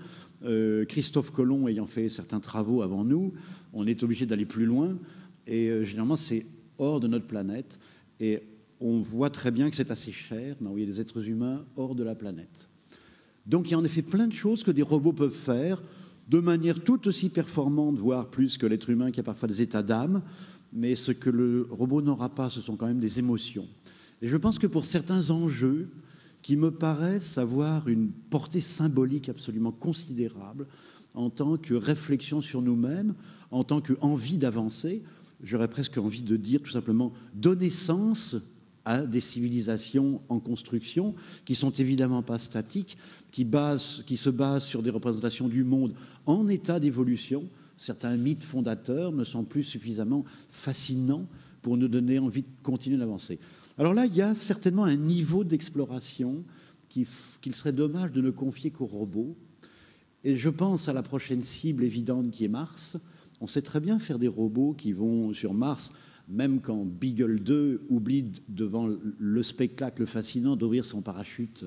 Christophe Colomb ayant fait certains travaux avant nous, on est obligé d'aller plus loin, et généralement, c'est hors de notre planète, et on voit très bien que c'est assez cher d'envoyer des êtres humains hors de la planète. Donc il y a en effet plein de choses que des robots peuvent faire de manière tout aussi performante, voire plus que l'être humain qui a parfois des états d'âme, mais ce que le robot n'aura pas, ce sont quand même des émotions. Et je pense que pour certains enjeux qui me paraissent avoir une portée symbolique absolument considérable en tant que réflexion sur nous-mêmes, en tant qu'envie d'avancer, j'aurais presque envie de dire tout simplement donner sens à des civilisations en construction qui sont évidemment pas statiques, qui se basent sur des représentations du monde en état d'évolution. Certains mythes fondateurs ne sont plus suffisamment fascinants pour nous donner envie de continuer d'avancer. Alors là, il y a certainement un niveau d'exploration qu'il serait dommage de ne confier qu'aux robots. Et je pense à la prochaine cible évidente qui est Mars. On sait très bien faire des robots qui vont sur Mars, même quand Beagle 2 oublie devant le spectacle fascinant d'ouvrir son parachute.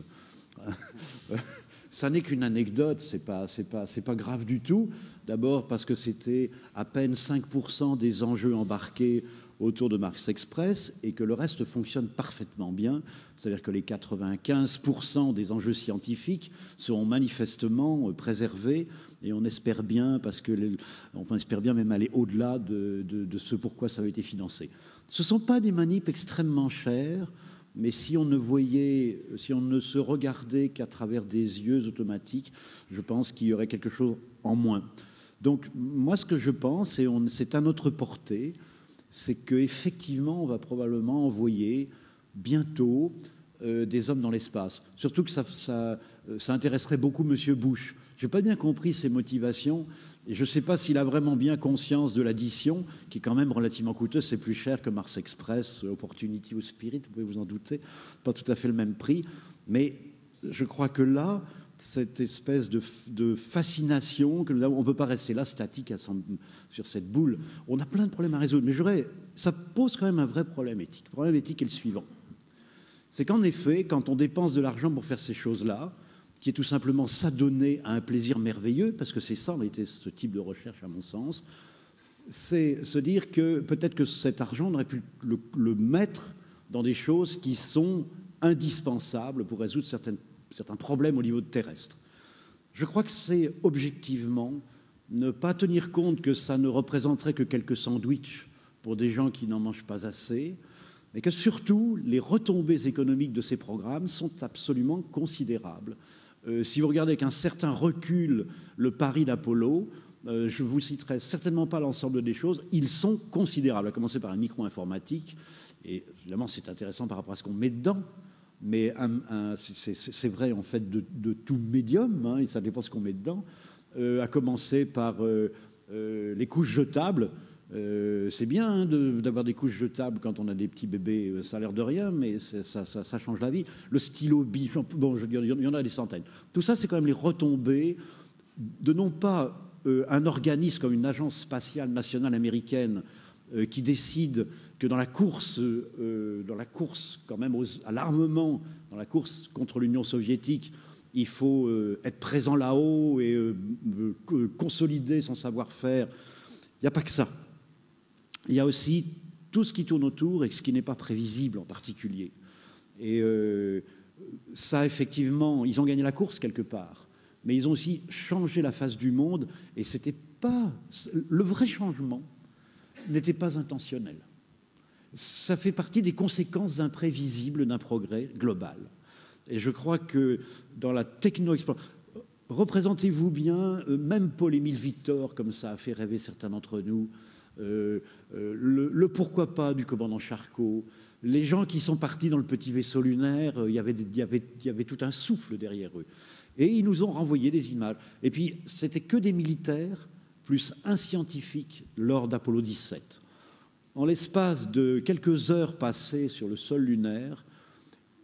Ça n'est qu'une anecdote, c'est pas grave du tout. D'abord parce que c'était à peine 5% des enjeux embarqués autour de Mars Express et que le reste fonctionne parfaitement bien. C'est-à-dire que les 95% des enjeux scientifiques seront manifestement préservés et on espère bien, on espère bien même aller au-delà de ce pourquoi ça a été financé. Ce ne sont pas des manips extrêmement chers, mais si on ne se regardait qu'à travers des yeux automatiques, je pense qu'il y aurait quelque chose en moins. Donc moi, ce que je pense, et c'est à notre portée, c'est qu'effectivement, on va probablement envoyer bientôt des hommes dans l'espace. Surtout que ça intéresserait beaucoup M. Bush. Je n'ai pas bien compris ses motivations et je ne sais pas s'il a vraiment bien conscience de l'addition, qui est quand même relativement coûteuse. C'est plus cher que Mars Express, Opportunity ou Spirit, vous pouvez vous en douter. Pas tout à fait le même prix. Mais je crois que là, cette espèce de fascination que nous avons, on ne peut pas rester là statique sur cette boule. On a plein de problèmes à résoudre. Mais ça pose quand même un vrai problème éthique. Le problème éthique est le suivant. C'est qu'en effet, quand on dépense de l'argent pour faire ces choses-là, qui est tout simplement s'adonner à un plaisir merveilleux, parce que c'est ça en réalité ce type de recherche à mon sens, c'est se dire que peut-être que cet argent, on aurait pu le mettre dans des choses qui sont indispensables pour résoudre certains problèmes au niveau terrestre. Je crois que c'est objectivement ne pas tenir compte que ça ne représenterait que quelques sandwichs pour des gens qui n'en mangent pas assez, mais que surtout les retombées économiques de ces programmes sont absolument considérables. Si vous regardez avec un certain recul le pari d'Apollo, je ne vous citerai certainement pas l'ensemble des choses, ils sont considérables, à commencer par la micro-informatique, et évidemment c'est intéressant par rapport à ce qu'on met dedans, mais c'est vrai en fait de tout médium, hein, et ça dépend ce qu'on met dedans, à commencer par les couches jetables. C'est bien hein, d'avoir des couches jetables quand on a des petits bébés, ça a l'air de rien, mais ça change la vie. Le stylo biche, bon, il y en a des centaines. Tout ça, c'est quand même les retombées de non pas un organisme comme une agence spatiale nationale américaine qui décide que dans la course quand même à l'armement, dans la course contre l'Union soviétique, il faut être présent là-haut et consolider son savoir-faire. Il n'y a pas que ça. Il y a aussi tout ce qui tourne autour et ce qui n'est pas prévisible en particulier. Et ça, effectivement, ils ont gagné la course quelque part, mais ils ont aussi changé la face du monde et c'était pas... Le vrai changement n'était pas intentionnel. Ça fait partie des conséquences imprévisibles d'un progrès global. Et je crois que dans la techno-exploration... Représentez-vous bien, même Paul-Émile Victor, comme ça a fait rêver certains d'entre nous, le pourquoi pas du commandant Charcot, les gens qui sont partis dans le petit vaisseau lunaire, il y avait tout un souffle derrière eux. Et ils nous ont renvoyé des images. Et puis, c'était que des militaires, plus un scientifique lors d'Apollo 17. En l'espace de quelques heures passées sur le sol lunaire,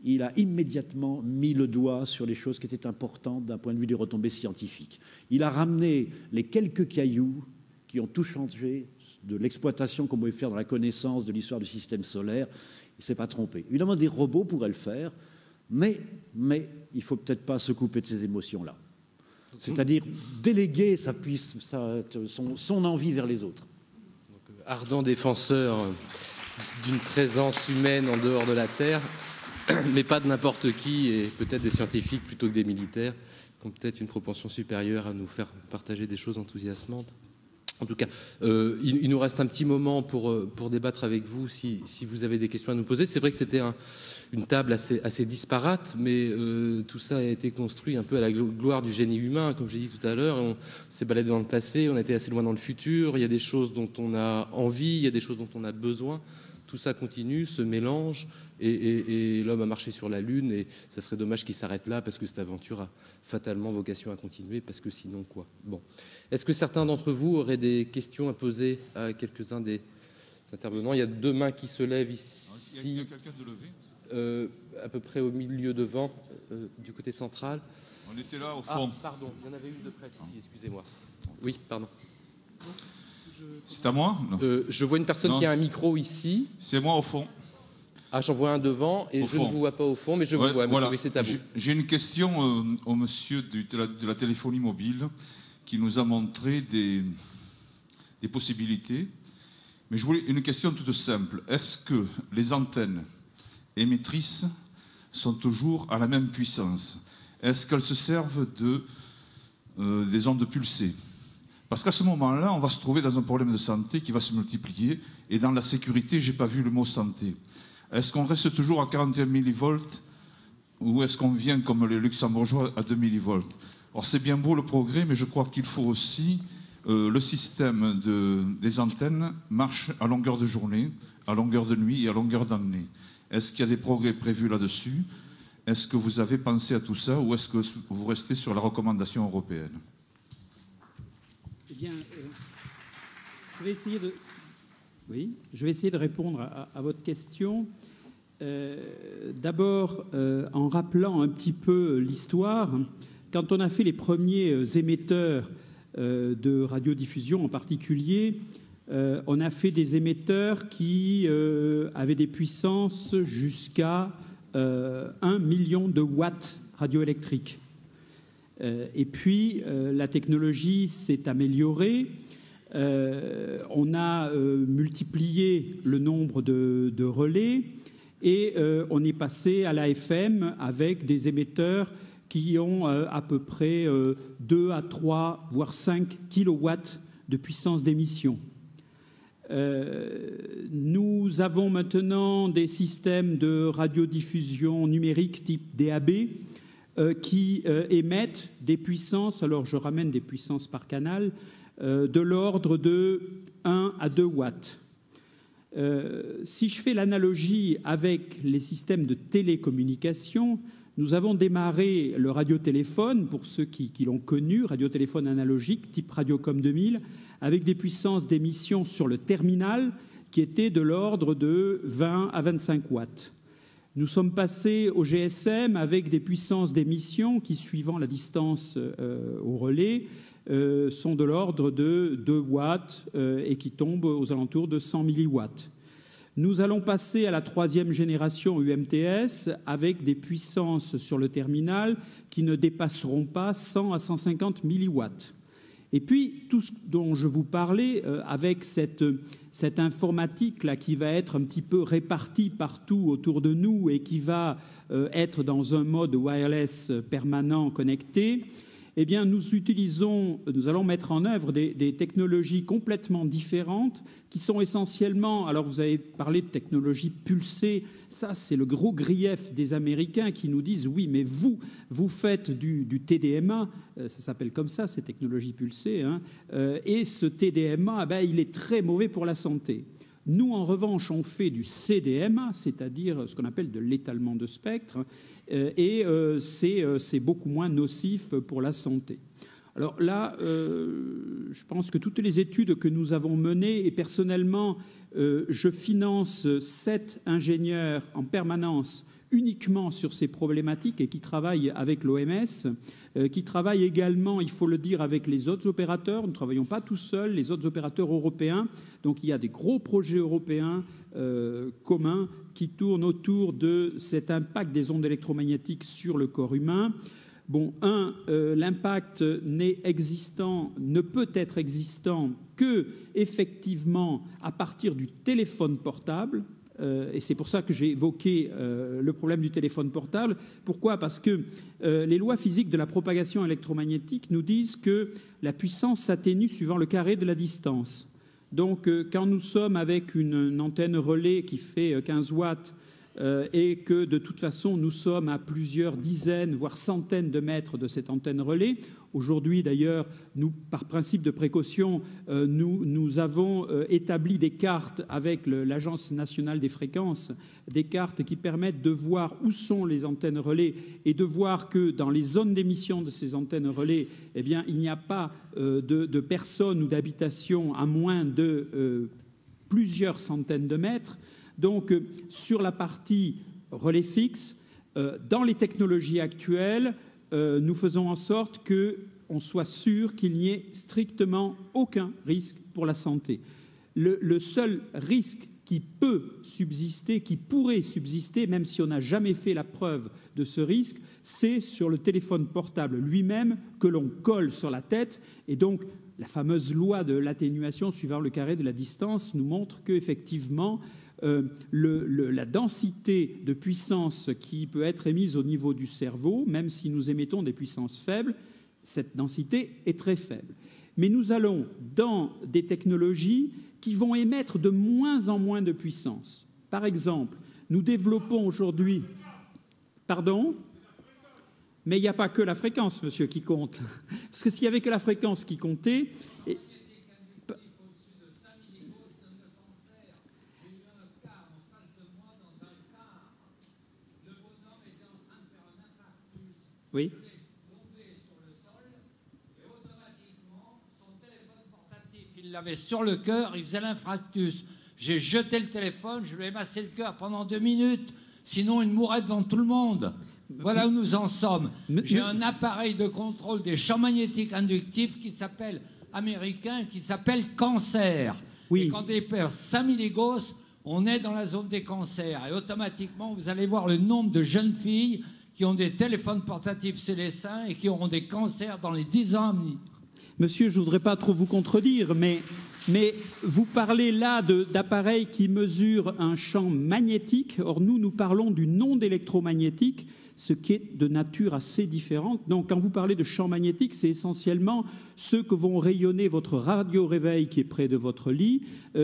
il a immédiatement mis le doigt sur les choses qui étaient importantes d'un point de vue des retombées scientifiques. Il a ramené les quelques cailloux qui ont tout changé de l'exploitation qu'on pouvait faire dans la connaissance de l'histoire du système solaire. Il ne s'est pas trompé. Évidemment, des robots pourraient le faire, mais il ne faut peut-être pas se couper de ces émotions-là. C'est-à-dire déléguer son envie vers les autres.
Donc, ardent défenseur d'une présence humaine en dehors de la Terre, mais pas de n'importe qui, et peut-être des scientifiques plutôt que des militaires, qui ont peut-être une propension supérieure à nous faire partager des choses enthousiasmantes. En tout cas, il nous reste un petit moment pour débattre avec vous si vous avez des questions à nous poser. C'est vrai que c'était une table assez disparate, mais tout ça a été construit un peu à la gloire du génie humain, comme j'ai dit tout à l'heure. On s'est baladé dans le passé, on a été assez loin dans le futur. Il y a des choses dont on a envie, il y a des choses dont on a besoin. Tout ça continue, se mélange, et l'homme a marché sur la Lune, et ça serait dommage qu'il s'arrête là, parce que cette aventure a fatalement vocation à continuer, parce que sinon quoi. Bon. Est-ce que certains d'entre vous auraient des questions à poser à quelques-uns des intervenants? Il y a deux mains qui se lèvent ici.
Il y a quelqu'un de levé
à peu près au milieu devant, du côté central.
On était là, au fond.
Ah, pardon, il y en avait une de près ici, excusez-moi. Oui, pardon.
C'est à moi?
Je vois une personne qui a un micro ici.
C'est moi au fond.
Ah, j'en vois un devant et je ne vous vois pas au fond, mais je vous vois. Voilà. Monsieur, c'est à vous.
J'ai une question au monsieur de la téléphonie mobile qui nous a montré des possibilités. Mais je voulais une question toute simple. Est-ce que les antennes émettrices sont toujours à la même puissance? Est-ce qu'elles se servent des ondes pulsées? Parce qu'à ce moment-là, on va se trouver dans un problème de santé qui va se multiplier. Et dans la sécurité, je n'ai pas vu le mot santé. Est-ce qu'on reste toujours à 41 millivolts ou est-ce qu'on vient, comme les luxembourgeois, à 2 millivolts? Alors c'est bien beau le progrès, mais je crois qu'il faut aussi... le système des antennes marche à longueur de journée, à longueur de nuit et à longueur d'année. Est-ce qu'il y a des progrès prévus là-dessus? Est-ce que vous avez pensé à tout ça ou est-ce que vous restez sur la recommandation européenne?
Eh bien, je vais essayer de répondre à votre question. D'abord, en rappelant un petit peu l'histoire, quand on a fait les premiers émetteurs de radiodiffusion en particulier, on a fait des émetteurs qui avaient des puissances jusqu'à 1 million de watts radioélectriques. Et puis, la technologie s'est améliorée. On a multiplié le nombre de relais et on est passé à l'AFM avec des émetteurs qui ont à peu près 2 à 3, voire 5 kilowatts de puissance d'émission. Nous avons maintenant des systèmes de radiodiffusion numérique type DAB qui émettent des puissances, alors je ramène des puissances par canal, de l'ordre de 1 à 2 watts. Si je fais l'analogie avec les systèmes de télécommunication, nous avons démarré le radiotéléphone, pour ceux qui l'ont connu, radiotéléphone analogique type Radiocom 2000, avec des puissances d'émission sur le terminal qui étaient de l'ordre de 20 à 25 watts. Nous sommes passés au GSM avec des puissances d'émission qui, suivant la distance au relais, sont de l'ordre de 2 watts et qui tombent aux alentours de 100 milliwatts. Nous allons passer à la 3e génération UMTS avec des puissances sur le terminal qui ne dépasseront pas 100 à 150 milliwatts. Et puis, tout ce dont je vous parlais, avec cette informatique-là qui va être un petit peu répartie partout autour de nous et qui va être dans un mode wireless permanent connecté, eh bien, nous allons mettre en œuvre des technologies complètement différentes qui sont essentiellement, alors vous avez parlé de technologie pulsée, ça c'est le gros grief des Américains qui nous disent oui, mais vous faites du TDMA, ça s'appelle comme ça, ces technologies pulsées, hein, et ce TDMA, il est très mauvais pour la santé. Nous, en revanche, on fait du CDMA, c'est-à-dire ce qu'on appelle de l'étalement de spectre, et c'est beaucoup moins nocif pour la santé. Alors là, je pense que toutes les études que nous avons menées, et personnellement, je finance 7 ingénieurs en permanence uniquement sur ces problématiques et qui travaillent avec l'OMS, qui travaillent également, il faut le dire, avec les autres opérateurs. Nous ne travaillons pas tout seuls, les autres opérateurs européens. Donc il y a des gros projets européens communs qui tournent autour de cet impact des ondes électromagnétiques sur le corps humain. Bon, l'impact ne peut être existant que, effectivement, à partir du téléphone portable. Et c'est pour ça que j'ai évoqué le problème du téléphone portable. Pourquoi? Parce que les lois physiques de la propagation électromagnétique nous disent que la puissance s'atténue suivant le carré de la distance. Donc, quand nous sommes avec une antenne relais qui fait 15 watts et que, de toute façon, nous sommes à plusieurs dizaines, voire centaines de mètres de cette antenne relais. Aujourd'hui, d'ailleurs, nous, par principe de précaution, nous avons établi des cartes avec l'Agence nationale des fréquences, des cartes qui permettent de voir où sont les antennes relais et de voir que dans les zones d'émission de ces antennes relais, eh bien, il n'y a pas de personnes ou d'habitations à moins de plusieurs centaines de mètres. Donc, sur la partie relais fixe, dans les technologies actuelles, nous faisons en sorte qu'on soit sûr qu'il n'y ait strictement aucun risque pour la santé. Le seul risque qui peut subsister, qui pourrait subsister, même si on n'a jamais fait la preuve de ce risque, c'est sur le téléphone portable lui-même que l'on colle sur la tête. Et donc, la fameuse loi de l'atténuation suivant le carré de la distance nous montre qu'effectivement, la densité de puissance qui peut être émise au niveau du cerveau, même si nous émettons des puissances faibles, cette densité est très faible. Mais nous allons dans des technologies qui vont émettre de moins en moins de puissance. Par exemple, nous développons aujourd'hui... Pardon ? Mais il n'y a pas que la fréquence, monsieur, qui compte. Parce que s'il n'y avait que la fréquence qui comptait... Oui.
Il l'avait sur le cœur, il faisait l'infarctus. J'ai jeté le téléphone, je lui ai massé le cœur pendant 2 minutes, sinon il mourrait devant tout le monde. Voilà où nous en sommes. J'ai un appareil de contrôle des champs magnétiques inductifs qui s'appelle américain, qui s'appelle cancer. Oui. Et quand il perd 5 milligauss, on est dans la zone des cancers. Et automatiquement, vous allez voir le nombre de jeunes filles qui ont des téléphones portatifs chez les seins et qui auront des cancers dans les 10 ans à venir.
Monsieur, je ne voudrais pas trop vous contredire, mais vous parlez là d'appareils qui mesurent un champ magnétique. Or, nous parlons d'une onde électromagnétique, ce qui est de nature assez différente. Donc, quand vous parlez de champ magnétique, c'est essentiellement ceux que vont rayonner votre radio-réveil qui est près de votre lit,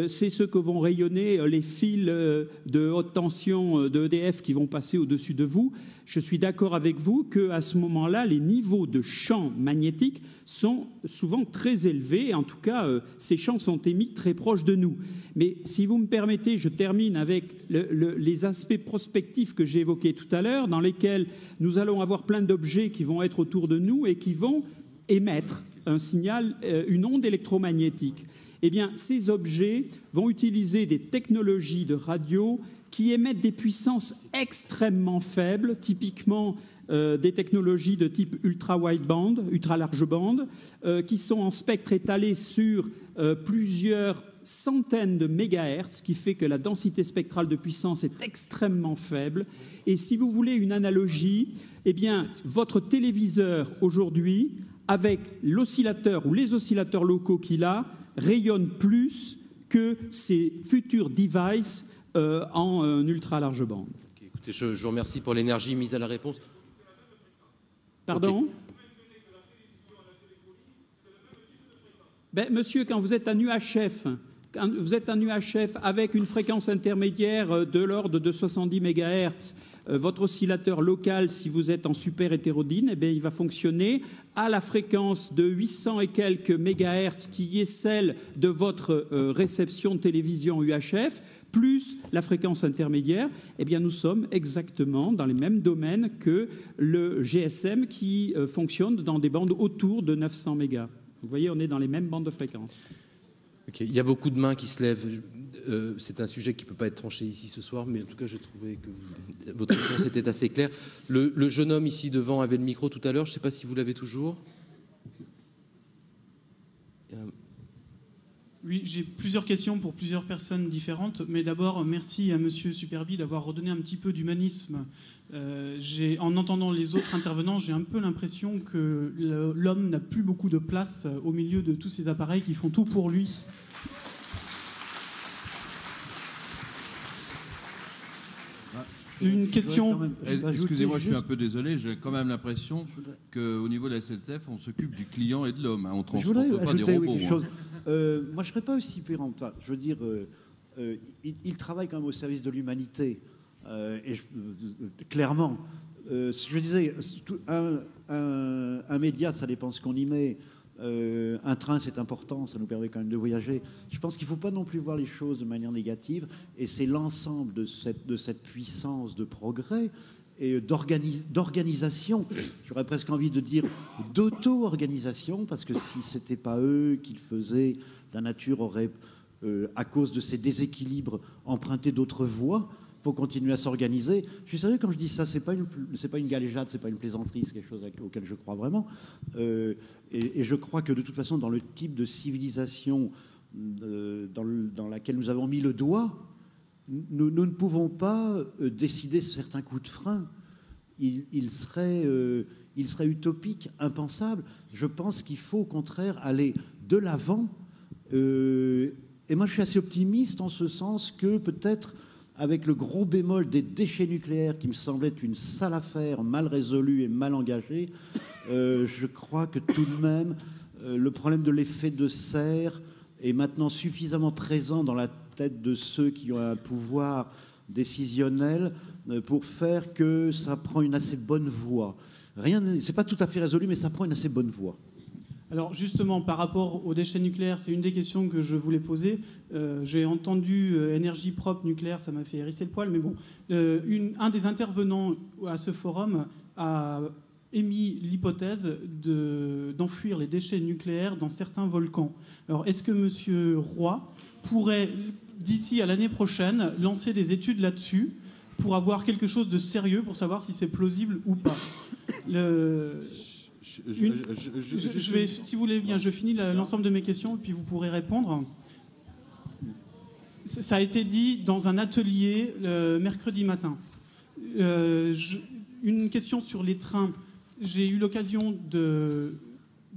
c'est ceux que vont rayonner les fils de haute tension de EDF qui vont passer au-dessus de vous. Je suis d'accord avec vous qu'à ce moment-là, les niveaux de champ magnétique sont souvent très élevés. En tout cas, ces champs sont émis très proches de nous. Mais si vous me permettez, je termine avec les aspects prospectifs que j'ai évoqués tout à l'heure, dans lesquels nous allons avoir plein d'objets qui vont être autour de nous et qui vont émettre un signal, une onde électromagnétique. Eh bien, ces objets vont utiliser des technologies de radio qui émettent des puissances extrêmement faibles, typiquement des technologies de type ultra-wideband, ultra-large bande, qui sont en spectre étalé sur plusieurs centaines de mégahertz, ce qui fait que la densité spectrale de puissance est extrêmement faible. Et si vous voulez une analogie, eh bien, votre téléviseur aujourd'hui, avec l'oscillateur ou les oscillateurs locaux qu'il a, rayonne plus que ces futurs devices en ultra large bande.
Okay, écoutez, je vous remercie pour l'énergie mise à la réponse.
Pardon ? Okay. Ben, monsieur, quand vous êtes un UHF, avec une fréquence intermédiaire de l'ordre de 70 MHz, votre oscillateur local, si vous êtes en super hétérodyne, eh bien, il va fonctionner à la fréquence de 800 et quelques mégahertz qui est celle de votre réception de télévision UHF, plus la fréquence intermédiaire. Eh bien, nous sommes exactement dans les mêmes domaines que le GSM qui fonctionne dans des bandes autour de 900 mégas. Vous voyez, on est dans les mêmes bandes de fréquence.
Okay. Il y a beaucoup de mains qui se lèvent. C'est un sujet qui ne peut pas être tranché ici ce soir, mais en tout cas, j'ai trouvé que votre réponse était assez claire. Le jeune homme ici devant avait le micro tout à l'heure. Je ne sais pas si vous l'avez toujours.
Oui, j'ai plusieurs questions pour plusieurs personnes différentes. Mais d'abord, merci à Monsieur Superby d'avoir redonné un petit peu d'humanisme. En entendant les autres intervenants, j'ai un peu l'impression que l'homme n'a plus beaucoup de place au milieu de tous ces appareils qui font tout pour lui. J'ai une question.
Excusez-moi, je suis un peu désolé. J'ai quand même l'impression qu'au niveau de la SNCF, on s'occupe du client et de l'homme. On ne transporte pas des robots.
Oui, moi, je ne serais pas aussi péremptoire. Je veux dire, il travaille quand même au service de l'humanité. Clairement, ce que je disais, un média, ça dépend ce qu'on y met. Un train, c'est important, ça nous permet quand même de voyager. Je pense qu'il ne faut pas non plus voir les choses de manière négative, et c'est l'ensemble de cette puissance de progrès et d'organisation, j'aurais presque envie de dire d'auto-organisation, parce que si ce n'était pas eux qui le faisaient, la nature aurait, à cause de ces déséquilibres, emprunté d'autres voies. Il faut continuer à s'organiser. Je suis sérieux quand je dis ça, c'est pas une galéjade, c'est pas une plaisanterie, c'est quelque chose auquel je crois vraiment. Et je crois que de toute façon, dans le type de civilisation dans laquelle nous avons mis le doigt, nous ne pouvons pas décider certains coups de frein. Il serait utopique, impensable. Je pense qu'il faut au contraire aller de l'avant. Et moi, je suis assez optimiste en ce sens que peut-être avec le gros bémol des déchets nucléaires, qui me semblait une sale affaire, mal résolue et mal engagée, je crois que tout de même, le problème de l'effet de serre est maintenant suffisamment présent dans la tête de ceux qui ont un pouvoir décisionnel pour faire que ça prend une assez bonne voie. C'est pas tout à fait résolu, mais ça prend une assez bonne voie.
Alors justement, par rapport aux déchets nucléaires, c'est une des questions que je voulais poser. J'ai entendu énergie propre nucléaire, ça m'a fait hérisser le poil, mais bon. Un des intervenants à ce forum a émis l'hypothèse d'enfouir les déchets nucléaires dans certains volcans. Alors, est-ce que M. Roy pourrait, d'ici à l'année prochaine, lancer des études là-dessus pour avoir quelque chose de sérieux, pour savoir si c'est plausible ou pas? Si vous voulez bien, je finis l'ensemble de mes questions, puis vous pourrez répondre. Ça a été dit dans un atelier mercredi matin. Une question sur les trains. J'ai eu l'occasion de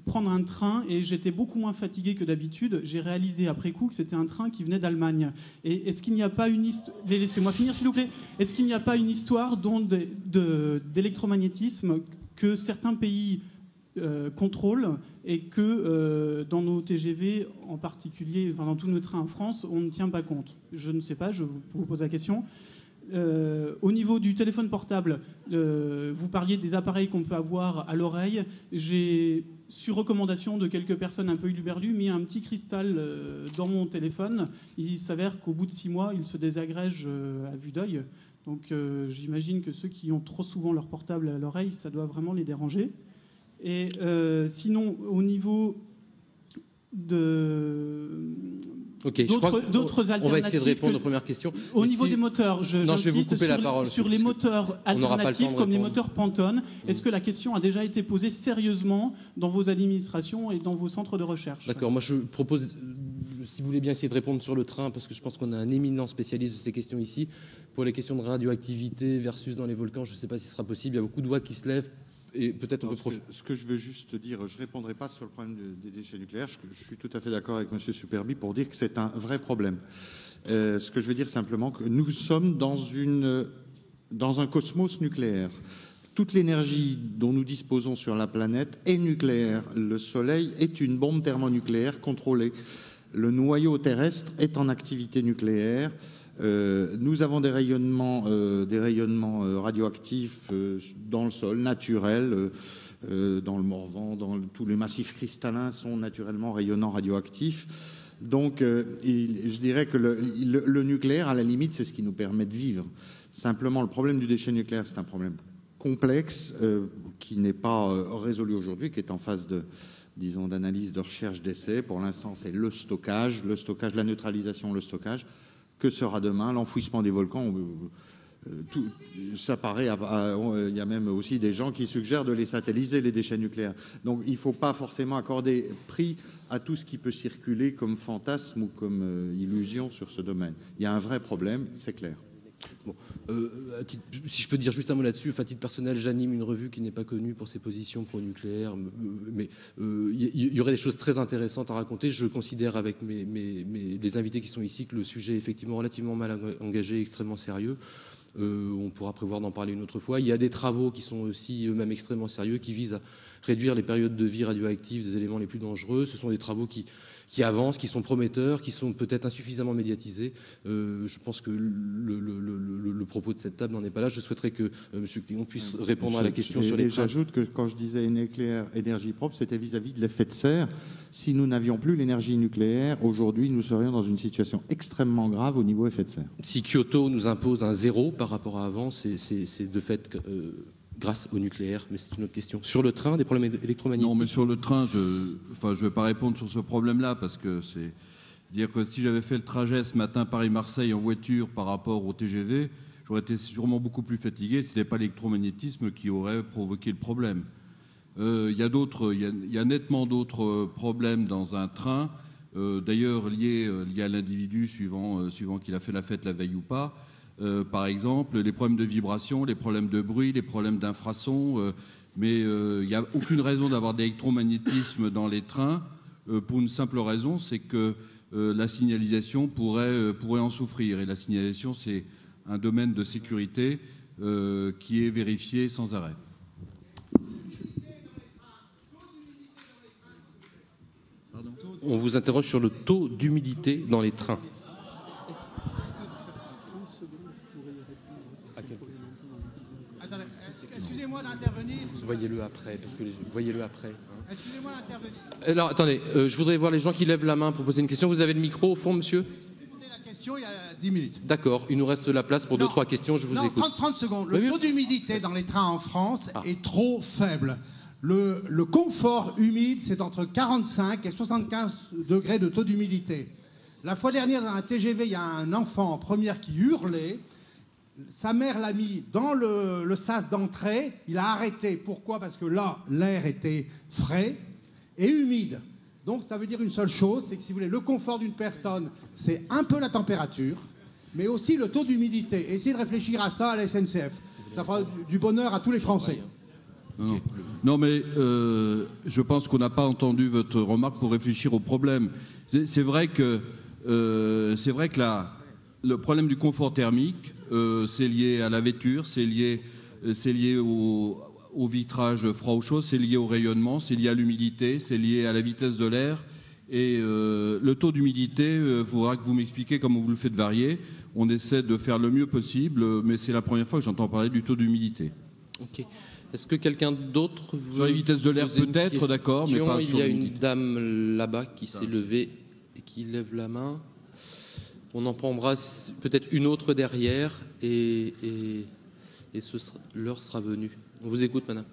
prendre un train et j'étais beaucoup moins fatigué que d'habitude. J'ai réalisé après coup que c'était un train qui venait d'Allemagne. Et est-ce qu'il n'y a pas une histoire... Laissez-moi finir, s'il vous plaît. Est-ce qu'il n'y a pas une histoire d'électromagnétisme que certains pays contrôlent et que dans nos TGV en particulier, enfin dans tous nos trains en France, on ne tient pas compte? Je ne sais pas, je vous pose la question. Au niveau du téléphone portable, vous parliez des appareils qu'on peut avoir à l'oreille. J'ai, sur recommandation de quelques personnes un peu huluberlues, mis un petit cristal dans mon téléphone. Il s'avère qu'au bout de 6 mois, il se désagrège à vue d'œil. Donc j'imagine que ceux qui ont trop souvent leur portable à l'oreille, ça doit vraiment les déranger. Et sinon, au niveau d'autres alternatives...
On va essayer de répondre aux premières questions.
Au niveau des moteurs, je vais vous couper la parole. Sur les moteurs alternatifs comme les moteurs Pantone, est-ce que la question a déjà été posée sérieusement dans vos administrations et dans vos centres de recherche?
D'accord, moi je propose, si vous voulez bien essayer de répondre sur le train, parce que je pense qu'on a un éminent spécialiste de ces questions ici. Pour les questions de radioactivité versus dans les volcans, je ne sais pas si ce sera possible. Il y a beaucoup de doigts qui se lèvent. Et peut-être
ce que je veux juste dire, je ne répondrai pas sur le problème des déchets nucléaires. Je suis tout à fait d'accord avec M. Superby pour dire que c'est un vrai problème. Ce que je veux dire simplement, que nous sommes dans un cosmos nucléaire. Toute l'énergie dont nous disposons sur la planète est nucléaire. Le Soleil est une bombe thermonucléaire contrôlée. Le noyau terrestre est en activité nucléaire. Nous avons des rayonnements radioactifs dans le sol, naturels, dans le Morvan, tous les massifs cristallins sont naturellement rayonnants radioactifs. Donc, je dirais que le nucléaire, à la limite, c'est ce qui nous permet de vivre. Simplement, le problème du déchet nucléaire, c'est un problème complexe qui n'est pas résolu aujourd'hui, qui est en phase d'analyse, de recherche, d'essai. Pour l'instant, c'est le stockage, la neutralisation, le stockage. Que sera demain? L'enfouissement des volcans, ça paraît... Il y a même aussi des gens qui suggèrent de les satelliser, les déchets nucléaires. Donc il ne faut pas forcément accorder prix à tout ce qui peut circuler comme fantasme ou comme illusion sur ce domaine. Il y a un vrai problème, c'est clair.
Bon, si je peux dire juste un mot là-dessus, à titre personnel, j'anime une revue qui n'est pas connue pour ses positions pro-nucléaires, mais il y aurait des choses très intéressantes à raconter. Je considère avec les invités qui sont ici que le sujet est effectivement relativement mal engagé et extrêmement sérieux. On pourra prévoir d'en parler une autre fois. Il y a des travaux qui sont aussi eux-mêmes extrêmement sérieux, qui visent à réduire les périodes de vie radioactives des éléments les plus dangereux. Ce sont des travaux qui avancent, qui sont prometteurs, qui sont peut-être insuffisamment médiatisés. Je pense que le propos de cette table n'en est pas là. Je souhaiterais que M. Clion puisse répondre à la question sur les trains.
J'ajoute que quand je disais nucléaire, énergie propre, c'était vis-à-vis de l'effet de serre. Si nous n'avions plus l'énergie nucléaire, aujourd'hui, nous serions dans une situation extrêmement grave au niveau effet de serre.
Si Kyoto nous impose un 0 par rapport à avant, c'est de fait... grâce au nucléaire, mais c'est une autre question. Sur le train, des problèmes électromagnétiques?
Non, mais sur le train, je ne vais pas répondre sur ce problème-là, parce que c'est dire que si j'avais fait le trajet ce matin Paris-Marseille en voiture par rapport au TGV, j'aurais été sûrement beaucoup plus fatigué s'il n'y avait pas l'électromagnétisme qui aurait provoqué le problème. Il y a nettement d'autres problèmes dans un train, d'ailleurs liés à l'individu suivant qu'il a fait la fête la veille ou pas. Par exemple, les problèmes de vibration, les problèmes de bruit, les problèmes d'infrason, mais il n'y a aucune raison d'avoir d'électromagnétisme dans les trains, pour une simple raison, c'est que la signalisation pourrait en souffrir. Et la signalisation, c'est un domaine de sécurité qui est vérifié sans arrêt.
On vous interroge sur le taux d'humidité dans les trains.
Excusez-moi d'intervenir.
Voyez-le après, parce que voyez-le après. Hein.
Excusez-moi d'intervenir.
Alors, attendez, je voudrais voir les gens qui lèvent la main pour poser une question. Vous avez le micro au fond, monsieur?
question il y a 10 minutes.
D'accord, il nous reste la place pour 2-3 questions, je vous écoute.
30 secondes. Le taux d'humidité dans les trains en France est trop faible. Le confort humide, c'est entre 45 et 75 degrés de taux d'humidité. La fois dernière, dans un TGV, il y a un enfant en première qui hurlait. Sa mère l'a mis dans le sas d'entrée. Il a arrêté. Pourquoi? Parce que là, l'air était frais et humide. Donc, ça veut dire une seule chose, c'est que si vous voulez, le confort d'une personne, c'est un peu la température, mais aussi le taux d'humidité. Essayez de réfléchir à ça à la SNCF. Ça fera du bonheur à tous les Français.
Non, mais je pense qu'on n'a pas entendu votre remarque pour réfléchir au problème. C'est vrai que le problème du confort thermique, c'est lié à la vêture, c'est lié au vitrage froid ou chaud, c'est lié au rayonnement, c'est lié à l'humidité, c'est lié à la vitesse de l'air. Et le taux d'humidité, il faudra que vous m'expliquiez comment vous le faites varier. On essaie de faire le mieux possible, mais c'est la première fois que j'entends parler du taux d'humidité.
Ok. Est-ce que quelqu'un d'autre veut...
Sur les vitesses de l'air peut-être, d'accord, mais pas sur
Il y a
l'humidité.
une dame là-bas qui s'est levée et qui lève la main. On en prendra peut-être une autre derrière et l'heure sera venue. On vous écoute, madame.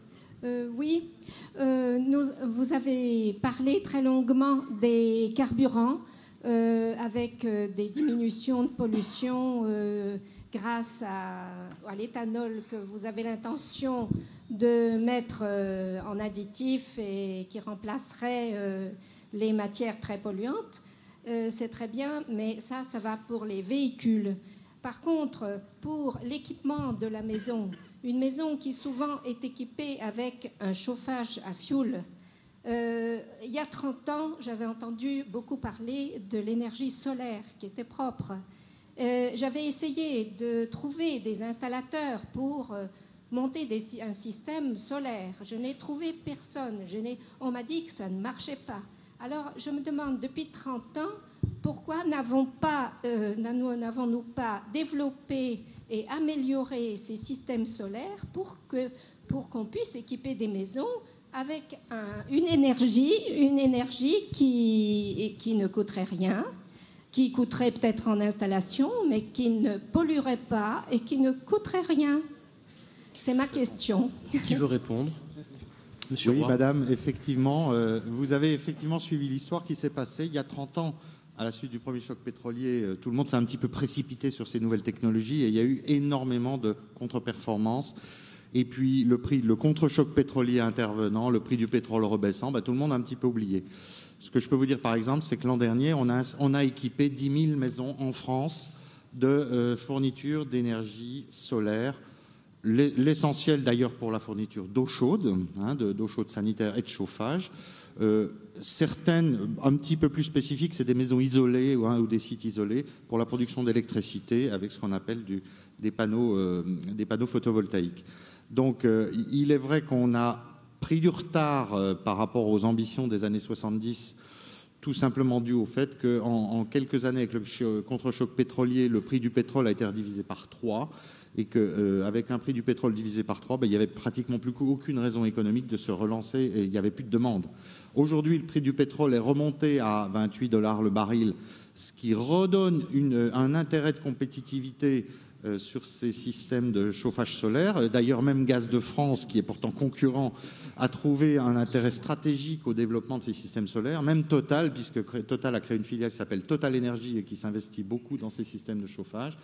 Oui, vous avez parlé très longuement des carburants avec des diminutions de pollution grâce à l'éthanol que vous avez l'intention de mettre en additif et qui remplacerait les matières très polluantes. C'est très bien, mais ça va pour les véhicules. Par contre, pour l'équipement de la maison, une maison qui souvent est équipée avec un chauffage à fioul, il y a 30 ans, j'avais entendu beaucoup parler de l'énergie solaire qui était propre. J'avais essayé de trouver des installateurs pour monter un système solaire. Je n'ai trouvé personne. On m'a dit que ça ne marchait pas. Alors, je me demande, depuis 30 ans, pourquoi n'avons-nous pas développé et amélioré ces systèmes solaires pour qu'on puisse équiper des maisons avec une énergie qui ne coûterait rien, qui coûterait peut-être en installation, mais qui ne polluerait pas et qui ne coûterait rien. C'est ma question.
Qui veut répondre? Monsieur
Oui,
Roy.
madame, effectivement, vous avez effectivement suivi l'histoire qui s'est passée il y a 30 ans. À la suite du premier choc pétrolier, tout le monde s'est un petit peu précipité sur ces nouvelles technologies et il y a eu énormément de contre-performances. Et puis le contre-choc pétrolier intervenant, le prix du pétrole rebaissant, tout le monde a un petit peu oublié. Ce que je peux vous dire par exemple, c'est que l'an dernier, on a équipé 10 000 maisons en France de fourniture d'énergie solaire. L'essentiel d'ailleurs pour la fourniture d'eau chaude, d'eau chaude sanitaire et de chauffage. Certaines, un petit peu plus spécifiques, c'est des maisons isolées ou des sites isolés pour la production d'électricité avec ce qu'on appelle des panneaux photovoltaïques. Donc il est vrai qu'on a pris du retard par rapport aux ambitions des années 70, tout simplement dû au fait qu'en quelques années, avec le contre-choc pétrolier, le prix du pétrole a été divisé par 3 et qu'avec un prix du pétrole divisé par 3, il n'y avait pratiquement plus aucune raison économique de se relancer et il n'y avait plus de demande. Aujourd'hui, le prix du pétrole est remonté à $28 le baril, ce qui redonne un intérêt de compétitivité sur ces systèmes de chauffage solaire. D'ailleurs, même Gaz de France, qui est pourtant concurrent, a trouvé un intérêt stratégique au développement de ces systèmes solaires. Même Total, puisque Total a créé une filiale qui s'appelle Total Énergie et qui s'investit beaucoup dans ces systèmes de chauffage.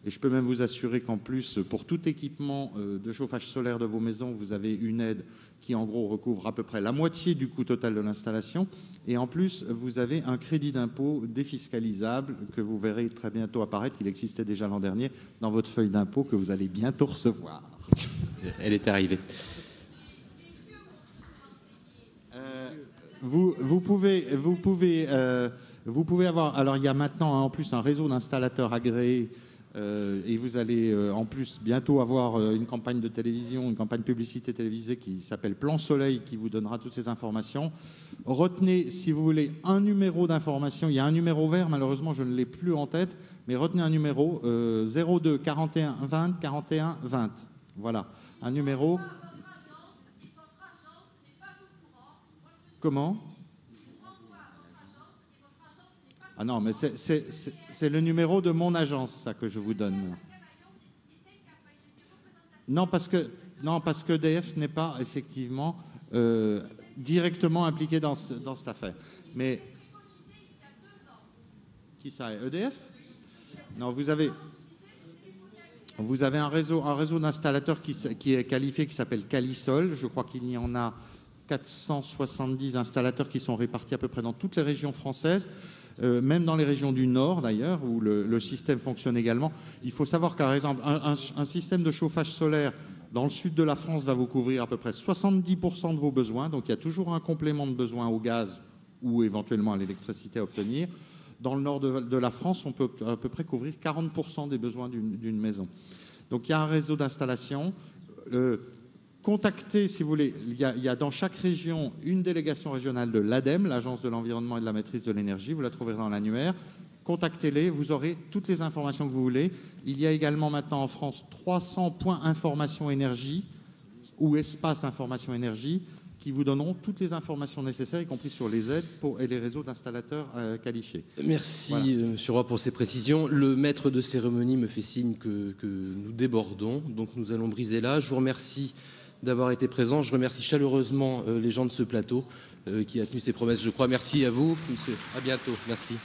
Et je peux même vous assurer qu'en plus, pour tout équipement de chauffage solaire de vos maisons, vous avez une aide qui, en gros, recouvre à peu près la moitié du coût total de l'installation. Et en plus, vous avez un crédit d'impôt défiscalisable que vous verrez très bientôt apparaître. Il existait déjà l'an dernier dans votre feuille d'impôt que vous allez bientôt recevoir.
Elle est arrivée.
Vous pouvez avoir... Alors, il y a maintenant en plus un réseau d'installateurs agréés et vous allez en plus bientôt avoir une campagne de télévision, une campagne publicité télévisée qui s'appelle Plan Soleil qui vous donnera toutes ces informations. Retenez, si vous voulez, un numéro d'information. Il y a un numéro vert, malheureusement je ne l'ai plus en tête, mais retenez un numéro 02 41 20 41 20. Voilà, un numéro... Comment ? Ah non, mais c'est le numéro de mon agence, ça, que je vous donne. Non, parce que EDF n'est pas, effectivement, directement impliqué dans cette affaire. Mais... Qui ça, EDF? Non, vous avez un réseau d'installateurs qui est qualifié, qui s'appelle Calisol. Je crois qu'il y en a 470 installateurs qui sont répartis à peu près dans toutes les régions françaises, même dans les régions du Nord d'ailleurs, où le système fonctionne également. Il faut savoir qu'à exemple, un système de chauffage solaire dans le sud de la France va vous couvrir à peu près 70% de vos besoins. Donc il y a toujours un complément de besoin au gaz ou éventuellement à l'électricité à obtenir. Dans le nord de la France, on peut à peu près couvrir 40% des besoins d'une maison. Donc il y a un réseau d'installation. Contactez, si vous voulez, il y a dans chaque région une délégation régionale de l'ADEME, l'Agence de l'environnement et de la maîtrise de l'énergie. Vous la trouverez dans l'annuaire. Contactez-les, vous aurez toutes les informations que vous voulez. Il y a également maintenant en France 300 points information énergie ou espaces information énergie qui vous donneront toutes les informations nécessaires, y compris sur les aides et les réseaux d'installateurs qualifiés.
Merci,
voilà.
Monsieur Roy, pour ces précisions. Le maître de cérémonie me fait signe que nous débordons, donc nous allons briser là. Je vous remercie d'avoir été présent. Je remercie chaleureusement les gens de ce plateau qui a tenu ses promesses, je crois. Merci à vous, monsieur. À bientôt. Merci.